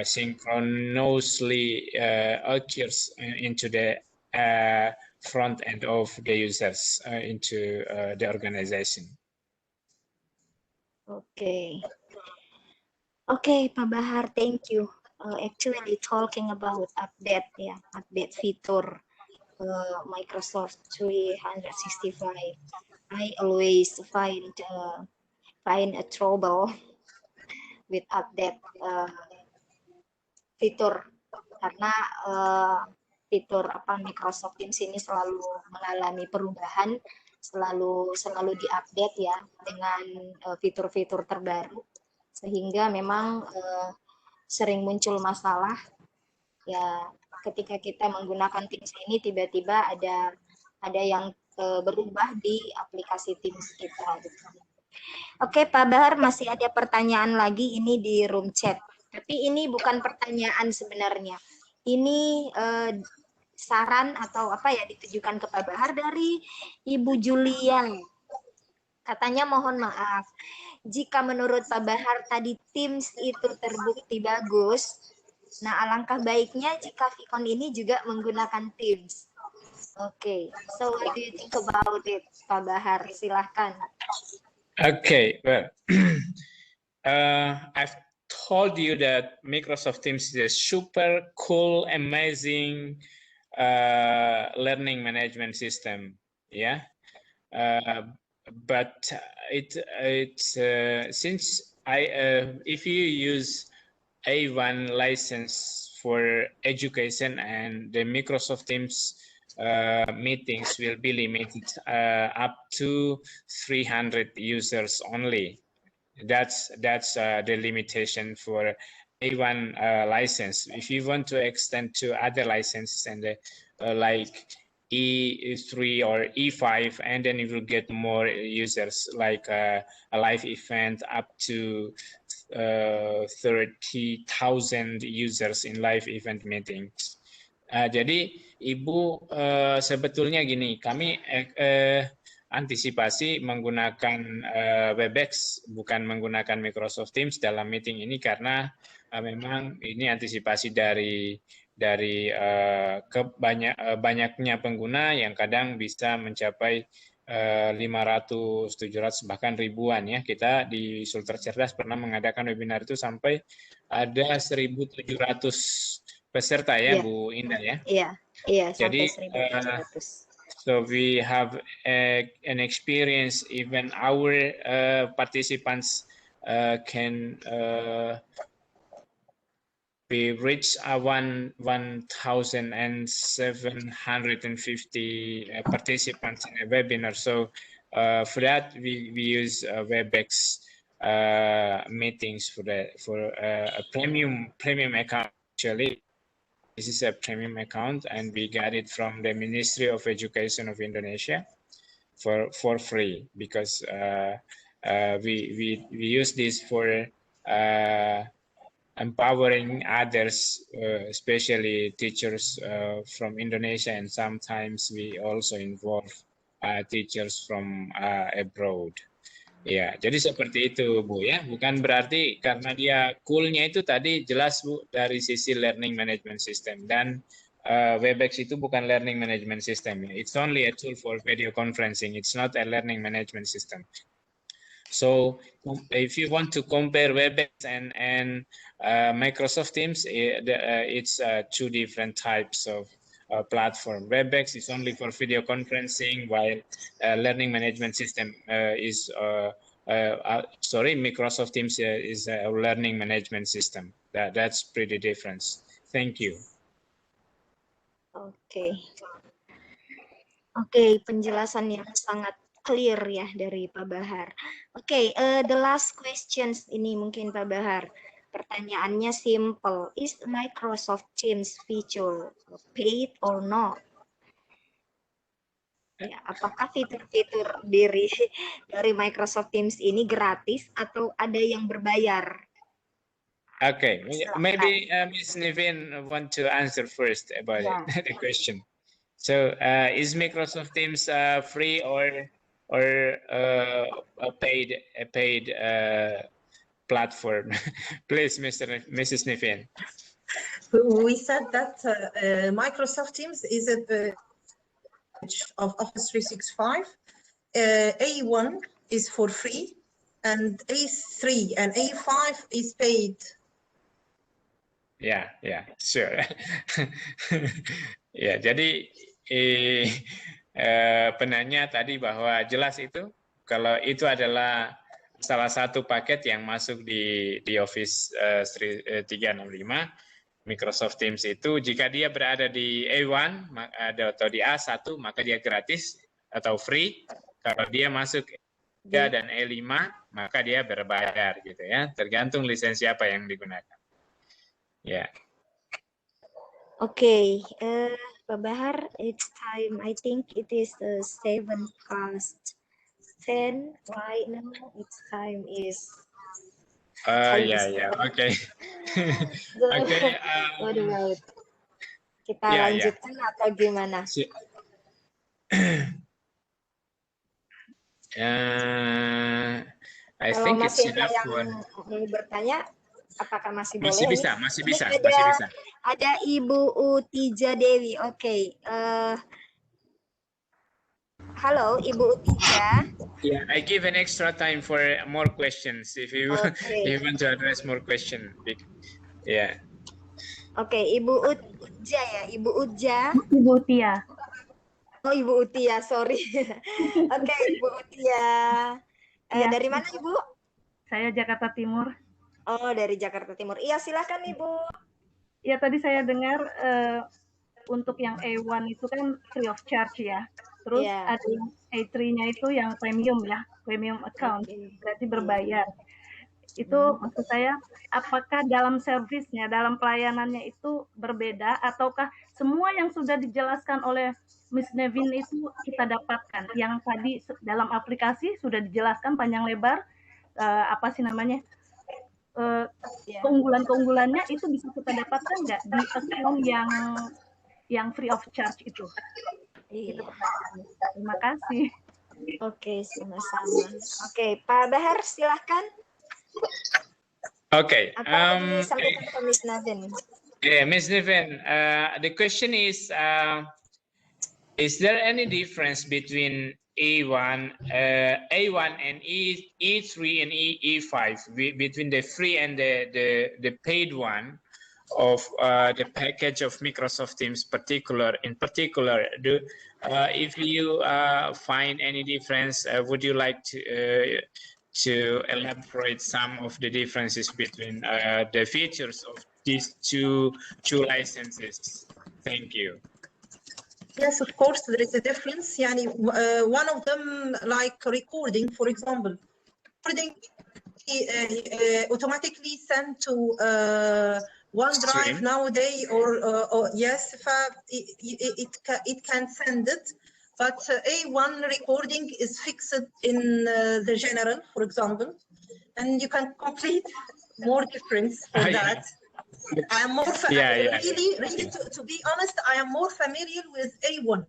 synchronously occurs into the front end of the users into the organization. Okay, Pak Bahar, thank you. Actually talking about update, update fitur Microsoft 365, I always find a trouble with update fitur karena fitur Microsoft Teams ini selalu mengalami perubahan, selalu diupdate ya dengan fitur-fitur terbaru, sehingga memang sering muncul masalah ya ketika kita menggunakan Teams ini, tiba-tiba ada yang berubah di aplikasi Teams kita. Oke, Pak Bahar, masih ada pertanyaan lagi ini di room chat. Tapi ini bukan pertanyaan sebenarnya. Ini saran atau ditujukan ke Pak Bahar dari Ibu Julian. Katanya mohon maaf, jika menurut Pak Bahar tadi Teams itu terbukti bagus, nah alangkah baiknya jika Vicon ini juga menggunakan Teams. Oke, so what do you think about it, Pak Bahar? Silahkan. Okay, well, I've told you that Microsoft Teams is a super cool, amazing learning management system. Yeah, but since if you use A1 license for education, and the Microsoft Teams meetings will be limited up to 300 users only. That's the limitation for A1 license. If you want to extend to other licenses and like E3 or E5, and then you will get more users, like a live event up to 30,000 users in live event meetings. Jadi Ibu sebetulnya gini, kami antisipasi menggunakan Webex, bukan menggunakan Microsoft Teams dalam meeting ini, karena memang ini antisipasi dari banyaknya pengguna yang kadang bisa mencapai 500, 700, bahkan ribuan ya. Kita di Sultra Cerdas pernah mengadakan webinar itu sampai ada 1.700 peserta ya, Bu Indah ya. Iya, jadi sampai 1.700. So we have an experience, even our participants can we reached 1,750 participants in a webinar. So for that, we use WebEx meetings for a premium account. Actually, this is a premium account, and we got it from the Ministry of Education of Indonesia for free, because we use this for empowering others, especially teachers from Indonesia, and sometimes we also involve teachers from abroad. Ya, jadi seperti itu, Bu, ya. Bukan berarti karena dia cool-nya itu tadi jelas, Bu, dari sisi learning management system. Dan WebEx itu bukan learning management system. It's only a tool for video conferencing. It's not a learning management system. So if you want to compare WebEx and Microsoft Teams, it's two different types of platform. WebEx is only for video conferencing, while learning management system is Microsoft Teams is a learning management system. That's pretty different. Thank you. Oke, penjelasan yang sangat clear ya dari Pak Bahar. Oke, the last questions ini mungkin Pak Bahar. Pertanyaannya simple. Is Microsoft Teams feature paid or not? Ya, apakah fitur-fitur dari Microsoft Teams ini gratis atau ada yang berbayar? Okay, maybe Ms. Nivin want to answer first about the question. So, is Microsoft Teams free or a paid platform? Please, Mrs. Nivin. We said that Microsoft Teams is a of Office 365. A1 is for free, and A3 and A5 is paid. Yeah, sure. Ya, jadi penanya tadi bahwa jelas itu kalau itu adalah salah satu paket yang masuk di Office 365 Microsoft Teams itu, jika dia berada di A1 atau di A1 maka dia gratis atau free. Kalau dia masuk A3 dan A5 maka dia berbayar gitu ya, tergantung lisensi apa yang digunakan. Ya. Okay, Pak Bahar, it's time. I think it is 7:10 right now. Its time is. Okay. Okay. Kita lanjutkan atau gimana? I Kalau think it's masih enough ada for. yang mau bertanya, apakah masih boleh? Masih bisa. Ada Ibu Utija Dewi. Oke. Halo, Ibu Utija. Yeah, I give an extra time for more questions if you want to address more questions. Yeah. Oke, Ibu Utja ya, Ibu Utja. Ibu Utia. Oh, Ibu Utia, sorry. Oke, Ibu Utia. Dari mana, Ibu? Saya Jakarta Timur. Oh, dari Jakarta Timur. Iya, silakan, Ibu. Ya, tadi saya dengar untuk yang A1 itu kan free of charge ya. Terus ada yang A3-nya itu yang premium ya, premium account, berarti berbayar. Itu maksud saya, apakah dalam servisnya, dalam pelayanannya itu berbeda, ataukah semua yang sudah dijelaskan oleh Miss Nevin itu kita dapatkan? Yang tadi dalam aplikasi sudah dijelaskan panjang lebar, keunggulan-keunggulannya itu bisa kita dapatkan nggak di account yang free of charge itu? Itu pertanyaannya. Terima kasih. Oke, sama-sama. Oke, Pak Bahar, silahkan. Okay. Sampai ke Miss Nevin. Yeah, Miss Nevin, the question is there any difference between A1 and E3 and E5 between the free and the paid one of the package of Microsoft Teams in particular? If you find any difference, would you like to elaborate some of the differences between the features of these two licenses? Thank you. Yes, of course, there is a difference. Yani, one of them, like recording, for example, recording automatically sent to OneDrive nowadays, or yes, it can send it. But A1 recording is fixed in the general, for example, and you can complete more difference for that. I am more really, to be honest, I am more familiar with A1.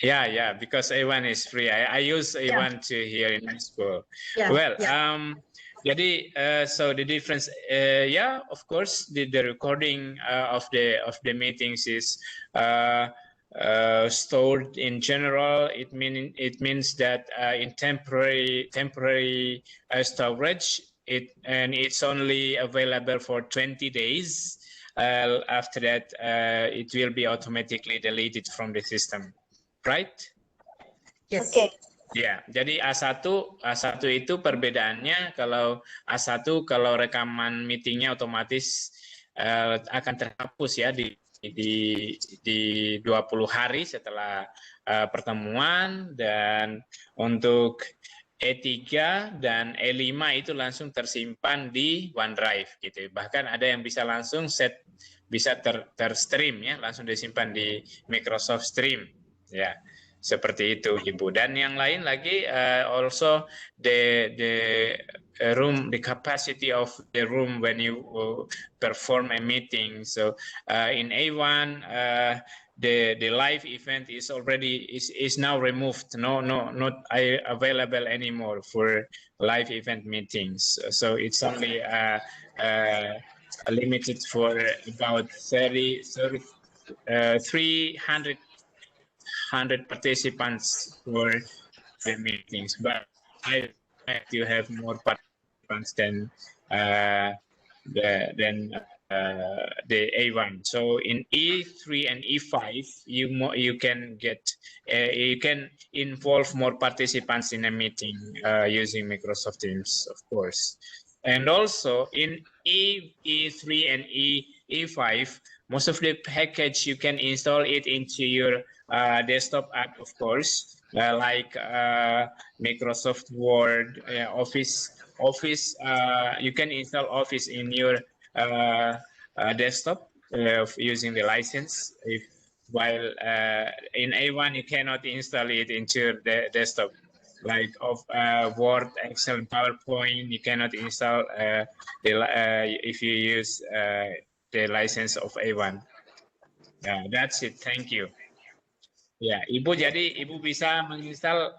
Yeah, because A1 is free. I use A1 to here in my school. Well, jadi so the difference, of course, the recording of the meetings is stored in general. It means that in temporary storage. It's only available for 20 days. After that, it will be automatically deleted from the system. Right? Yes. Okay. Ya, jadi A1 itu perbedaannya, kalau A1 kalau rekaman meetingnya otomatis akan terhapus ya di 20 hari setelah pertemuan, dan untuk E3 dan E5 itu langsung tersimpan di OneDrive gitu. Bahkan ada yang bisa langsung bisa terstream ya, langsung disimpan di Microsoft Stream. Ya, seperti itu Ibu. Dan yang lain lagi, also the room, the capacity of the room when you perform a meeting. So in A1, the live event is now removed. Not available anymore for live event meetings. So it's only limited for about 300 participants for the meetings, but I like to have more participants than the A1. So in E3 and E5, you can involve more participants in a meeting using Microsoft Teams, of course. And also in E3 and E5, most of the package you can install it into your desktop app, of course, like Microsoft Word, Office. You can install Office in your desktop using the license. While in A1 you cannot install it into the desktop, like Word, Excel, PowerPoint. You cannot install if you use the license of A1. That's it. Thank you. Ya, Ibu, jadi Ibu bisa menginstal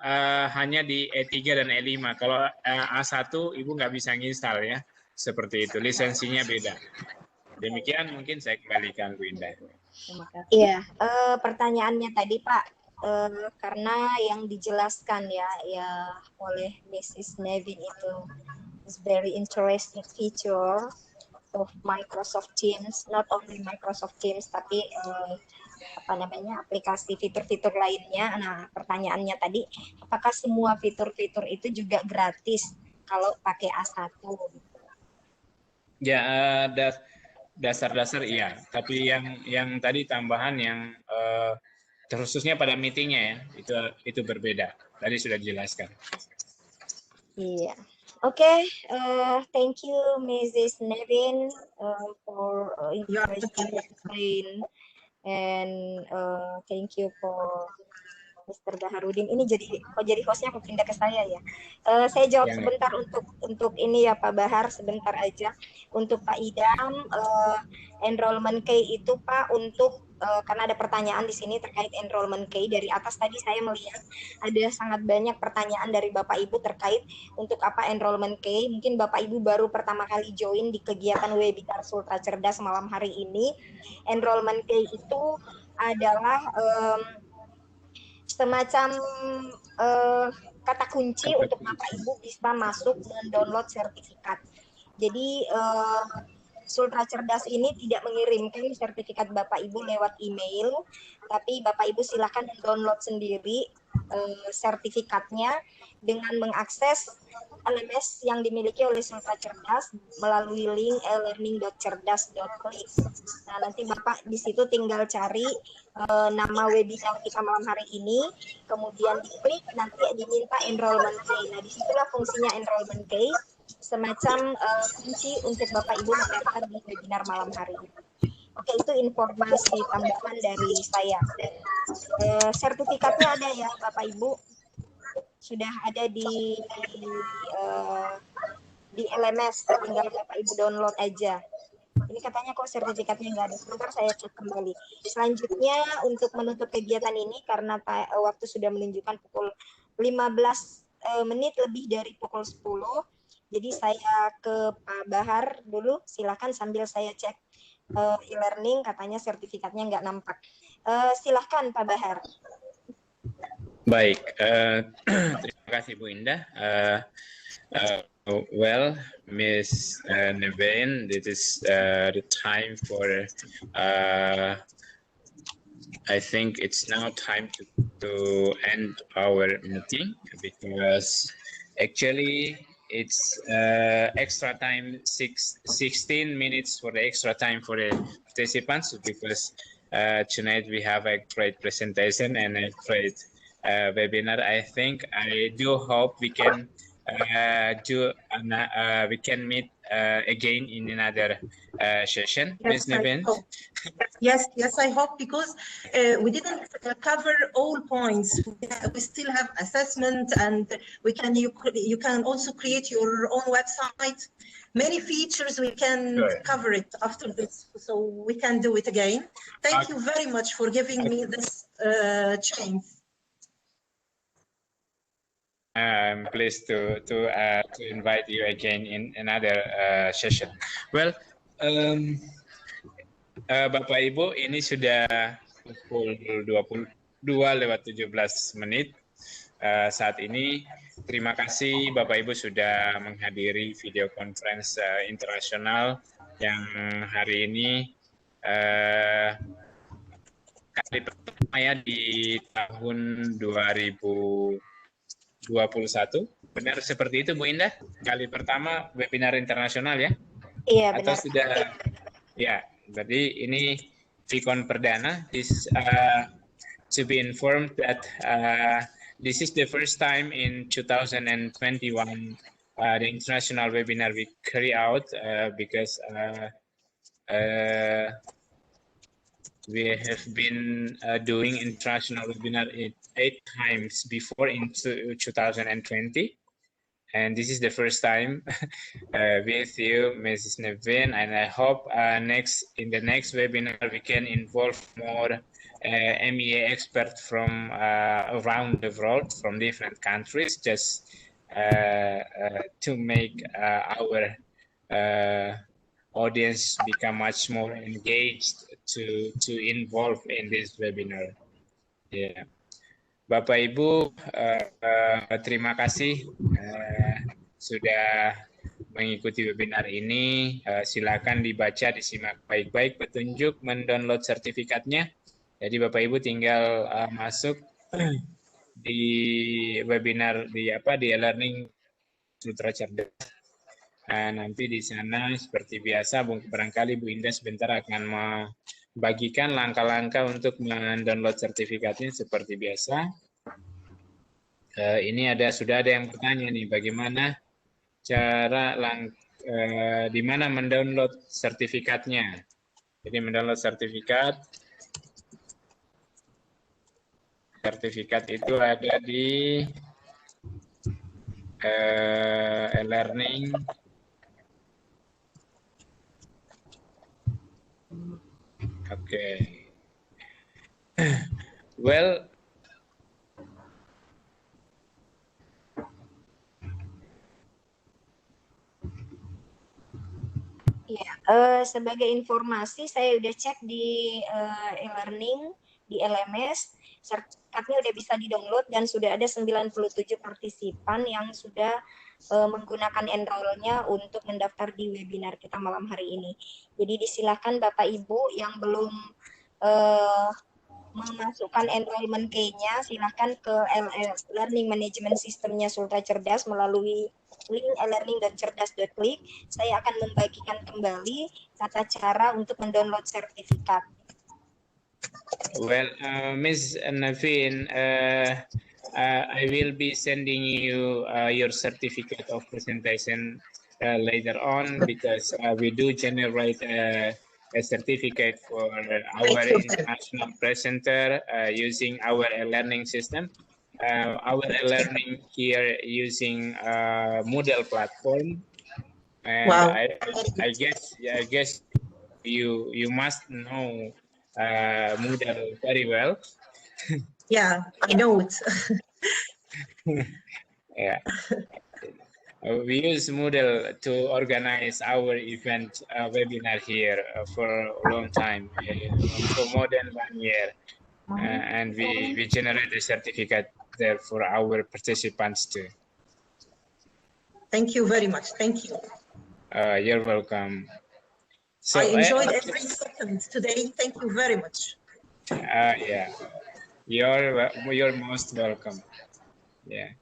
hanya di E3 dan E5. Kalau A1 Ibu nggak bisa menginstal ya. Seperti itu, lisensinya beda. Demikian mungkin saya kembalikan Bu Indah. Iya, pertanyaannya tadi Pak, karena yang dijelaskan ya oleh Mrs. Nevin itu is very interesting feature of Microsoft Teams, not only Microsoft Teams tapi aplikasi fitur-fitur lainnya. Nah, pertanyaannya tadi, apakah semua fitur-fitur itu juga gratis kalau pakai A1? Ya, dasar-dasar iya, tapi yang tadi tambahan yang khususnya pada meetingnya ya, itu berbeda. Tadi sudah dijelaskan. Iya. Okay, thank you Mrs. Nevin for interesting explain. And thank you for Mr. Baharudin. Ini jadi hostnya aku pindah ke saya ya. Saya jawab sebentar untuk ini ya Pak Bahar, sebentar aja. Untuk Pak Idam, enrollment key itu Pak untuk karena ada pertanyaan di sini terkait enrollment key. Dari atas tadi saya melihat ada sangat banyak pertanyaan dari Bapak Ibu terkait untuk apa enrollment key. Mungkin Bapak Ibu baru pertama kali join di kegiatan webinar Sultra Cerdas malam hari ini. Enrollment key itu adalah semacam kata kunci untuk Bapak Ibu bisa masuk dan download sertifikat. Jadi Sultra Cerdas ini tidak mengirimkan sertifikat Bapak Ibu lewat email, tapi Bapak Ibu silakan download sendiri sertifikatnya dengan mengakses LMS yang dimiliki oleh Sultra Cerdas melalui link elearning.cerdas.klik. Nah, nanti Bapak di situ tinggal cari nama webinar kita malam hari ini, kemudian diklik, nanti diminta enrollment key. Nah, disitulah fungsinya enrollment key, semacam kunci untuk Bapak Ibu mendaftar di webinar malam hari ini. Oke, itu informasi tambahan dari saya. Sertifikatnya ada ya, Bapak Ibu. Sudah ada di LMS, tinggal Bapak Ibu download aja. Ini katanya kok sertifikatnya nggak ada. Sebentar saya cek kembali. Selanjutnya untuk menutup kegiatan ini karena waktu sudah menunjukkan pukul 15 menit lebih dari pukul 10. Jadi saya ke Pak Bahar dulu. Silakan sambil saya cek e-learning, katanya sertifikatnya nggak nampak. Silahkan Pak Bahar. Baik, terima kasih Bu Indah. Well, Miss Nevin, this is the time for, I think it's now time to end our meeting because actually it's extra time, 16 minutes for the extra time for the participants because tonight we have a great presentation and a great webinar. I think I do hope we can we can meet again in another session. Ms. Nevin. Yes, I hope because we didn't cover all points. We still have assessment, and you can also create your own website. Many features we can cover it after this, so we can do it again. Thank you very much for giving me this chance. I'm pleased to invite you again in another session. Well, Bapak Ibu, ini sudah pukul 22:17 saat ini. Terima kasih Bapak Ibu sudah menghadiri video conference internasional yang hari ini kali pertama ya di tahun 2021. Benar seperti itu Bu Indah? Kali pertama webinar internasional ya? Iya, benar. Atau sudah ya, berarti ini Vicon perdana. This to be informed that this is the first time in 2021 the international webinar we carry out because we have been doing international webinar 8 times before in 2020, and this is the first time with you, Mrs. Nevin, and I hope in the next webinar we can involve more MEA experts from around the world, from different countries, just to make our audience become much more engaged to involve in this webinar. Yeah. Bapak Ibu, terima kasih sudah mengikuti webinar ini. Silakan dibaca, disimak baik-baik petunjuk mendownload sertifikatnya. Jadi Bapak Ibu tinggal masuk di webinar di e-learning Sultra Cerdas. Nanti di sana seperti biasa barangkali Bu Indah sebentar akan membagikan langkah-langkah untuk mendownload sertifikatnya seperti biasa. Ini sudah ada yang bertanya nih, bagaimana cara di mana mendownload sertifikatnya. Jadi mendownload sertifikat itu ada di e-learning. Okay. Well, ya, sebagai informasi saya udah cek di e-learning di LMS, sertifikatnya udah bisa di-download dan sudah ada 97 partisipan yang sudah menggunakan enroll-nya untuk mendaftar di webinar kita malam hari ini. Jadi disilahkan Bapak Ibu yang belum memasukkan enrollment key-nya, silahkan ke LS, Learning Management System-nya Sultra Cerdas melalui link elearning.cerdas.klik. Saya akan membagikan kembali tata cara untuk mendownload sertifikat. Well, Ms. Naveen, I will be sending you your certificate of presentation later on, because we do generate a certificate for our international presenter using our learning system. Our learning here using Moodle platform, and Wow. I guess you must know Moodle very well. Yeah, I know it. Yeah. We use Moodle to organize our event webinar here for a long time, for more than 1 year. And we generate a certificate there for our participants too. Thank you very much. Thank you. You're welcome. So I enjoyed every second today. Thank you very much. Yeah, you're most welcome. Yeah.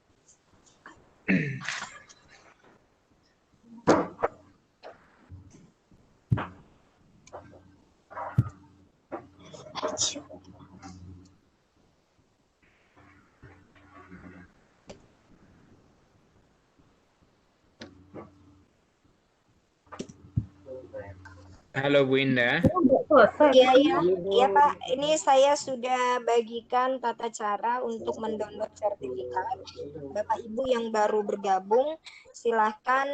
Halo Bu Indah. Iya Pak, ini saya sudah bagikan tata cara untuk mendownload sertifikat. Bapak Ibu yang baru bergabung, silahkan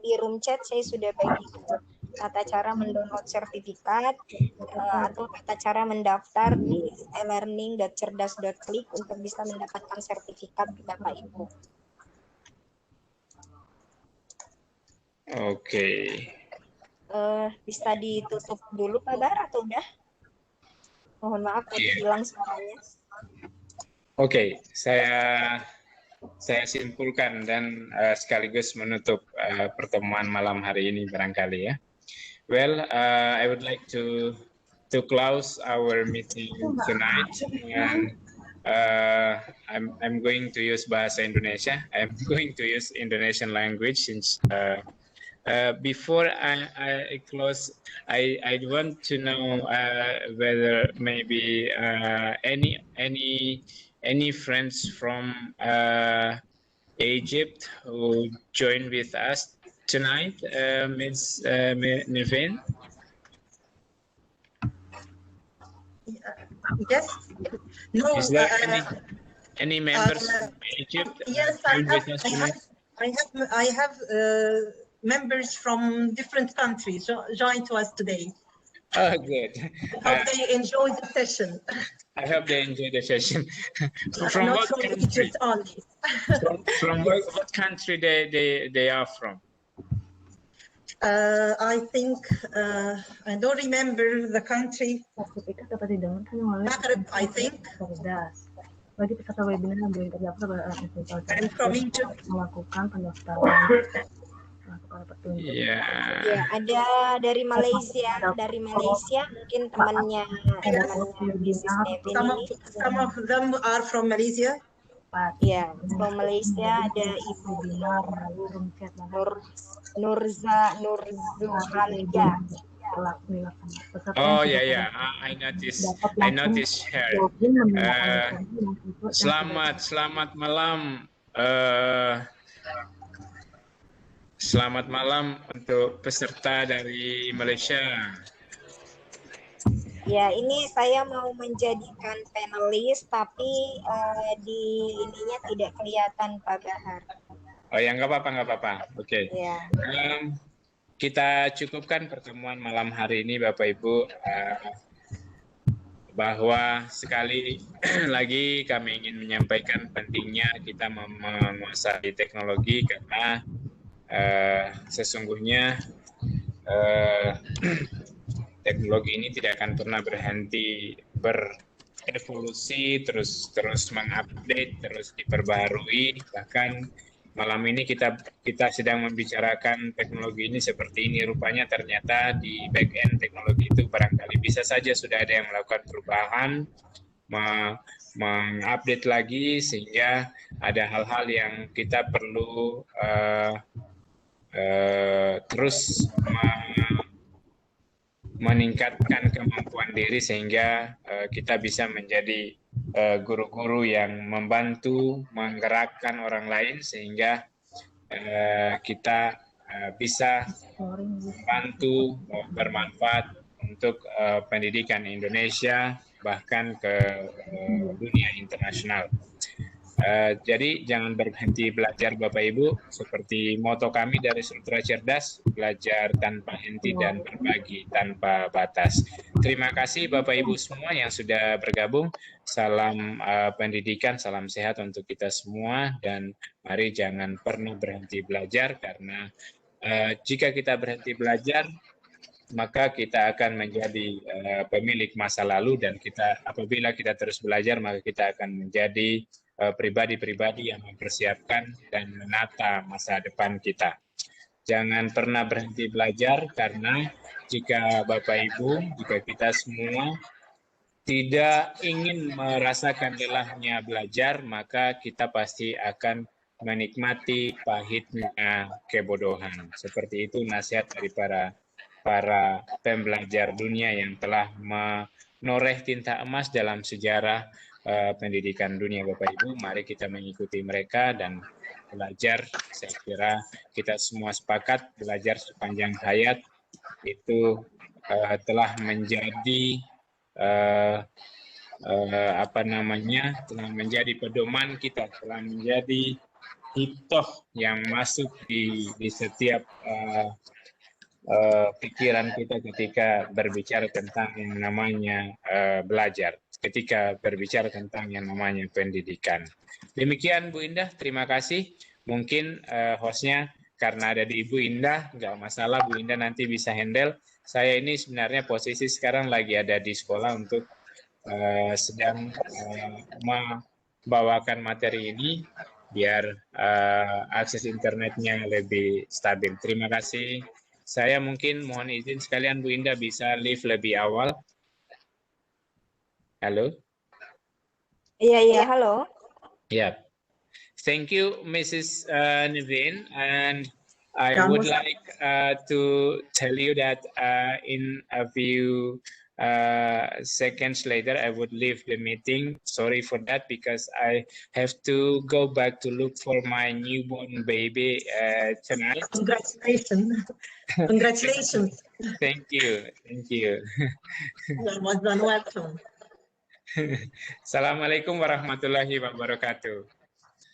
di room chat saya sudah bagikan tata cara mendownload sertifikat atau tata cara mendaftar di elearning.cerdas.klik untuk bisa mendapatkan sertifikat Bapak Ibu. Oke. Bisa ditutup dulu Pak Bar atau udah? Mohon maaf tadi hilang suaranya. Oke, saya simpulkan dan sekaligus menutup pertemuan malam hari ini barangkali ya. Well, I would like to close our meeting tonight, and I'm going to use bahasa Indonesia. I'm going to use Indonesian language since. Before I close, I want to know whether maybe any friends from Egypt who join with us tonight, Ms. Naveen? Yes. No. Is there any members from Egypt? Yes, I have members from different countries joined to us today. Oh, good. I hope they enjoy the session. I hope they enjoy the session. From Not what from country? Egypt only. From what country they are from? I think I don't remember the country. Maghreb, I think. Bagi peserta webinar yang belum terdaftar I'm from Egypt. melakukan pendaftaran. Ya, ada dari Malaysia, mungkin temannya bisnis Nevin ini. Some of them are from Malaysia. Ya, from Malaysia ada Ibu Nurzuhania. Oh ya, I notice her. Selamat malam. Selamat malam untuk peserta dari Malaysia. Ya, ini saya mau menjadikan panelis, tapi di ininya tidak kelihatan Pak Bahar. Oh ya, nggak apa-apa. Oke. Ya. Kita cukupkan pertemuan malam hari ini, Bapak Ibu. Bahwa sekali lagi kami ingin menyampaikan pentingnya kita menguasai teknologi, karena sesungguhnya teknologi ini tidak akan pernah berhenti berevolusi, terus mengupdate, terus diperbarui, bahkan malam ini kita sedang membicarakan teknologi ini seperti ini. Rupanya ternyata di back end teknologi itu barangkali bisa saja sudah ada yang melakukan perubahan, mengupdate lagi sehingga ada hal-hal yang kita perlu terus meningkatkan kemampuan diri sehingga kita bisa menjadi guru-guru yang membantu menggerakkan orang lain sehingga kita bisa membantu bermanfaat untuk pendidikan Indonesia bahkan ke dunia internasional. Jadi jangan berhenti belajar Bapak Ibu, seperti moto kami dari Sutra Cerdas, belajar tanpa henti dan berbagi tanpa batas. Terima kasih Bapak Ibu semua yang sudah bergabung. Salam pendidikan, salam sehat untuk kita semua, dan mari jangan pernah berhenti belajar, karena jika kita berhenti belajar, maka kita akan menjadi pemilik masa lalu, dan apabila kita terus belajar, maka kita akan menjadi pribadi-pribadi yang mempersiapkan dan menata masa depan kita. Jangan pernah berhenti belajar, karena jika Bapak Ibu, jika kita semua tidak ingin merasakan lelahnya belajar, maka kita pasti akan menikmati pahitnya kebodohan. Seperti itu nasihat dari para pembelajar dunia yang telah menoreh tinta emas dalam sejarah pendidikan dunia Bapak Ibu. Mari kita mengikuti mereka dan belajar. Saya kira kita semua sepakat belajar sepanjang hayat itu telah menjadi telah menjadi pedoman kita, telah menjadi hitoh yang masuk di setiap pikiran kita ketika berbicara tentang yang namanya belajar, ketika berbicara tentang yang namanya pendidikan. Demikian Bu Indah, terima kasih. Mungkin hostnya karena ada di Ibu Indah, nggak masalah, Bu Indah nanti bisa handle. Saya ini sebenarnya posisi sekarang lagi ada di sekolah untuk sedang membawakan materi ini biar akses internetnya lebih stabil. Terima kasih. Saya mungkin mohon izin sekalian Bu Indah bisa leave lebih awal. Halo? Iya, halo. Yeah. Thank you, Mrs. Niveen, and I would like to tell you that in a few seconds later, I would leave the meeting. Sorry for that, because I have to go back to look for my newborn baby tonight. Congratulations. Congratulations. Thank you. Thank you. Welcome. Assalamualaikum warahmatullahi wabarakatuh.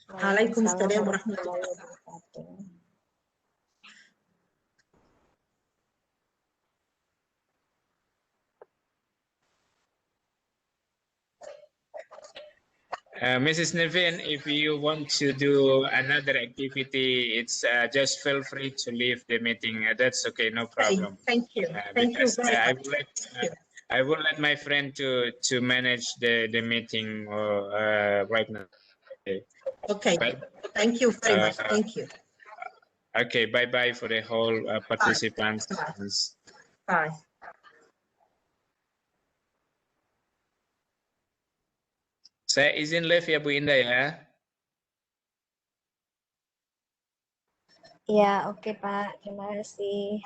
Waalaikumsalam warahmatullahi wabarakatuh. Mrs. Nevin, if you want to do another activity, it's just feel free to leave the meeting. That's okay, no problem. Thank you. Thank you very much. I will let my friend to manage the meeting right now. Okay. Thank you very much. Thank you. Okay, bye-bye for the whole participants. Bye. Saya izin live ya Bu Indah ya. Ya, oke Pak. Terima kasih.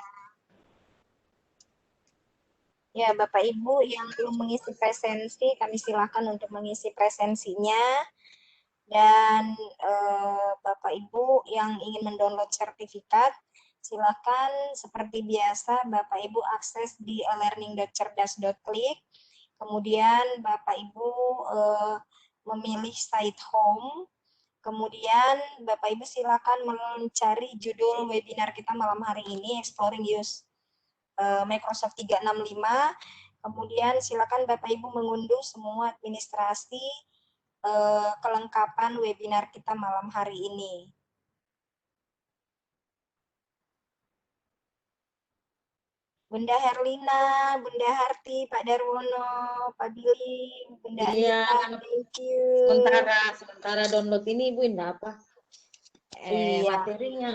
Ya, Bapak Ibu yang belum mengisi presensi, kami silakan untuk mengisi presensinya. Dan Bapak Ibu yang ingin mendownload sertifikat, silakan seperti biasa Bapak Ibu akses di learning.cerdas.klik. Kemudian Bapak Ibu memilih site home. Kemudian Bapak Ibu silakan mencari judul webinar kita malam hari ini, Exploring Use Microsoft 365. Kemudian silakan Bapak Ibu mengunduh semua administrasi kelengkapan webinar kita malam hari ini. Bunda Herlina, Bunda Harti, Pak Darwono, Pak Billy, Bunda Anita, thank you. Sementara download ini Ibu Indah apa? Iya. materinya.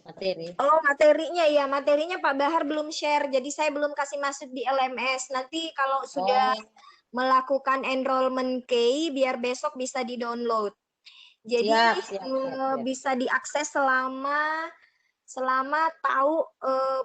Materi. Oh, materinya ya, materinya Pak Bahar belum share, jadi saya belum kasih masuk di LMS. Nanti kalau sudah melakukan enrollment key, biar besok bisa di-download. Jadi Siap. bisa diakses selama tahu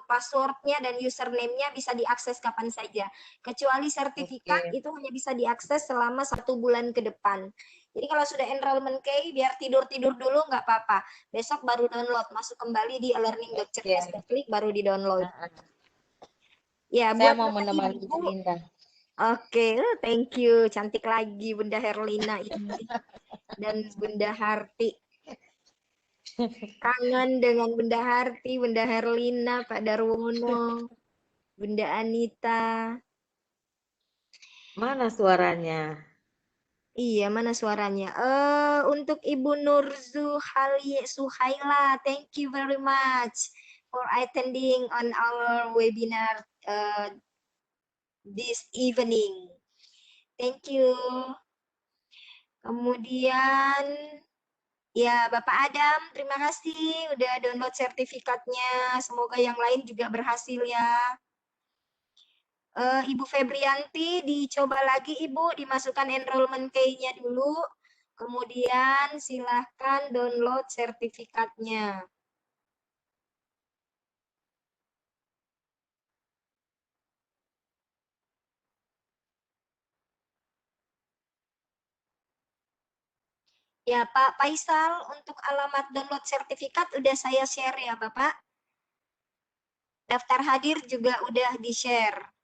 passwordnya dan username-nya, bisa diakses kapan saja. Kecuali sertifikat itu hanya bisa diakses selama 1 bulan ke depan. Jadi kalau sudah enrollment key, biar tidur-tidur dulu nggak apa-apa. Besok baru download, masuk kembali di learning.cerdas.klik baru di-download. Ya, Saya buat mau Bapak menemani Ibu. Linda. Oke, thank you. Cantik lagi Bunda Herlina ini. Dan Bunda Harti. Kangen dengan Bunda Harti, Bunda Herlina, Pak Darwono, Bunda Anita. Mana suaranya? Iya, mana suaranya? Untuk Ibu Nur Suhaila, thank you very much for attending on our webinar this evening. Thank you. Kemudian, ya Bapak Adam, terima kasih udah download sertifikatnya. Semoga yang lain juga berhasil ya. Ibu Febrianti, dicoba lagi Ibu, dimasukkan enrollment key-nya dulu. Kemudian silahkan download sertifikatnya. Ya Pak Faisal, untuk alamat download sertifikat udah saya share ya Bapak. Daftar hadir juga udah di-share.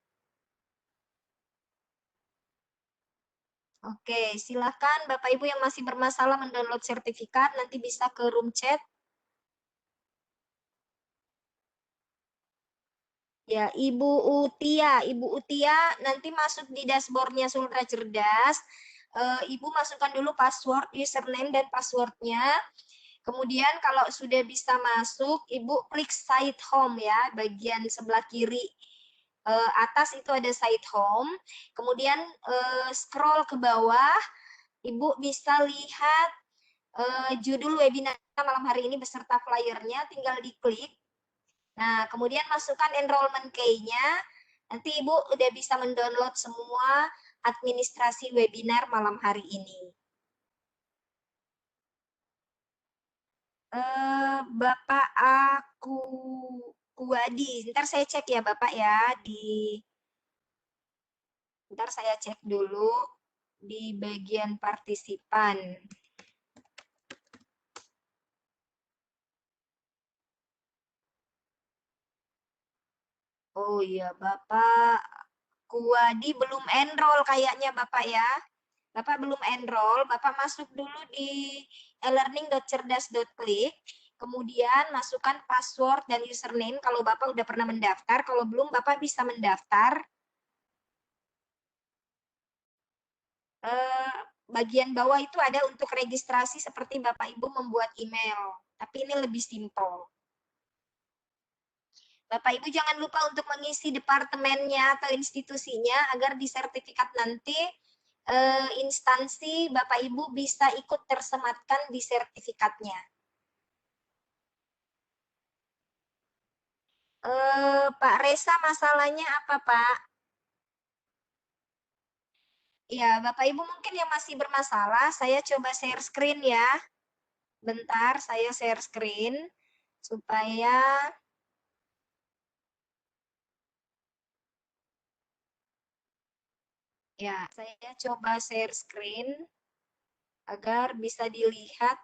Oke, silahkan Bapak Ibu yang masih bermasalah mendownload sertifikat, nanti bisa ke room chat. Ya, Ibu Utia nanti masuk di dashboardnya Sultra Cerdas. Ibu masukkan dulu password, username dan passwordnya. Kemudian kalau sudah bisa masuk, Ibu klik site home ya, bagian sebelah kiri atas itu ada site home. Kemudian scroll ke bawah, Ibu bisa lihat judul webinar malam hari ini beserta flyernya, tinggal diklik. Nah, kemudian masukkan enrollment key-nya. Nanti Ibu udah bisa mendownload semua administrasi webinar malam hari ini. Bapak Kuwadi, ntar saya cek ya Bapak ya ntar saya cek dulu di bagian partisipan. Oh iya, Bapak Kuwadi belum enroll kayaknya Bapak ya. Bapak belum enroll, Bapak masuk dulu di elearning.cerdas.klik, kemudian masukkan password dan username kalau Bapak udah pernah mendaftar, kalau belum Bapak bisa mendaftar. Bagian bawah itu ada untuk registrasi seperti Bapak Ibu membuat email, tapi ini lebih simpel. Bapak Ibu jangan lupa untuk mengisi departemennya atau institusinya agar di sertifikat nanti instansi Bapak Ibu bisa ikut tersematkan di sertifikatnya. Pak Reza, masalahnya apa Pak? Ya, Bapak Ibu mungkin yang masih bermasalah, saya coba share screen ya. Bentar, saya share screen supaya ya, saya coba share screen agar bisa dilihat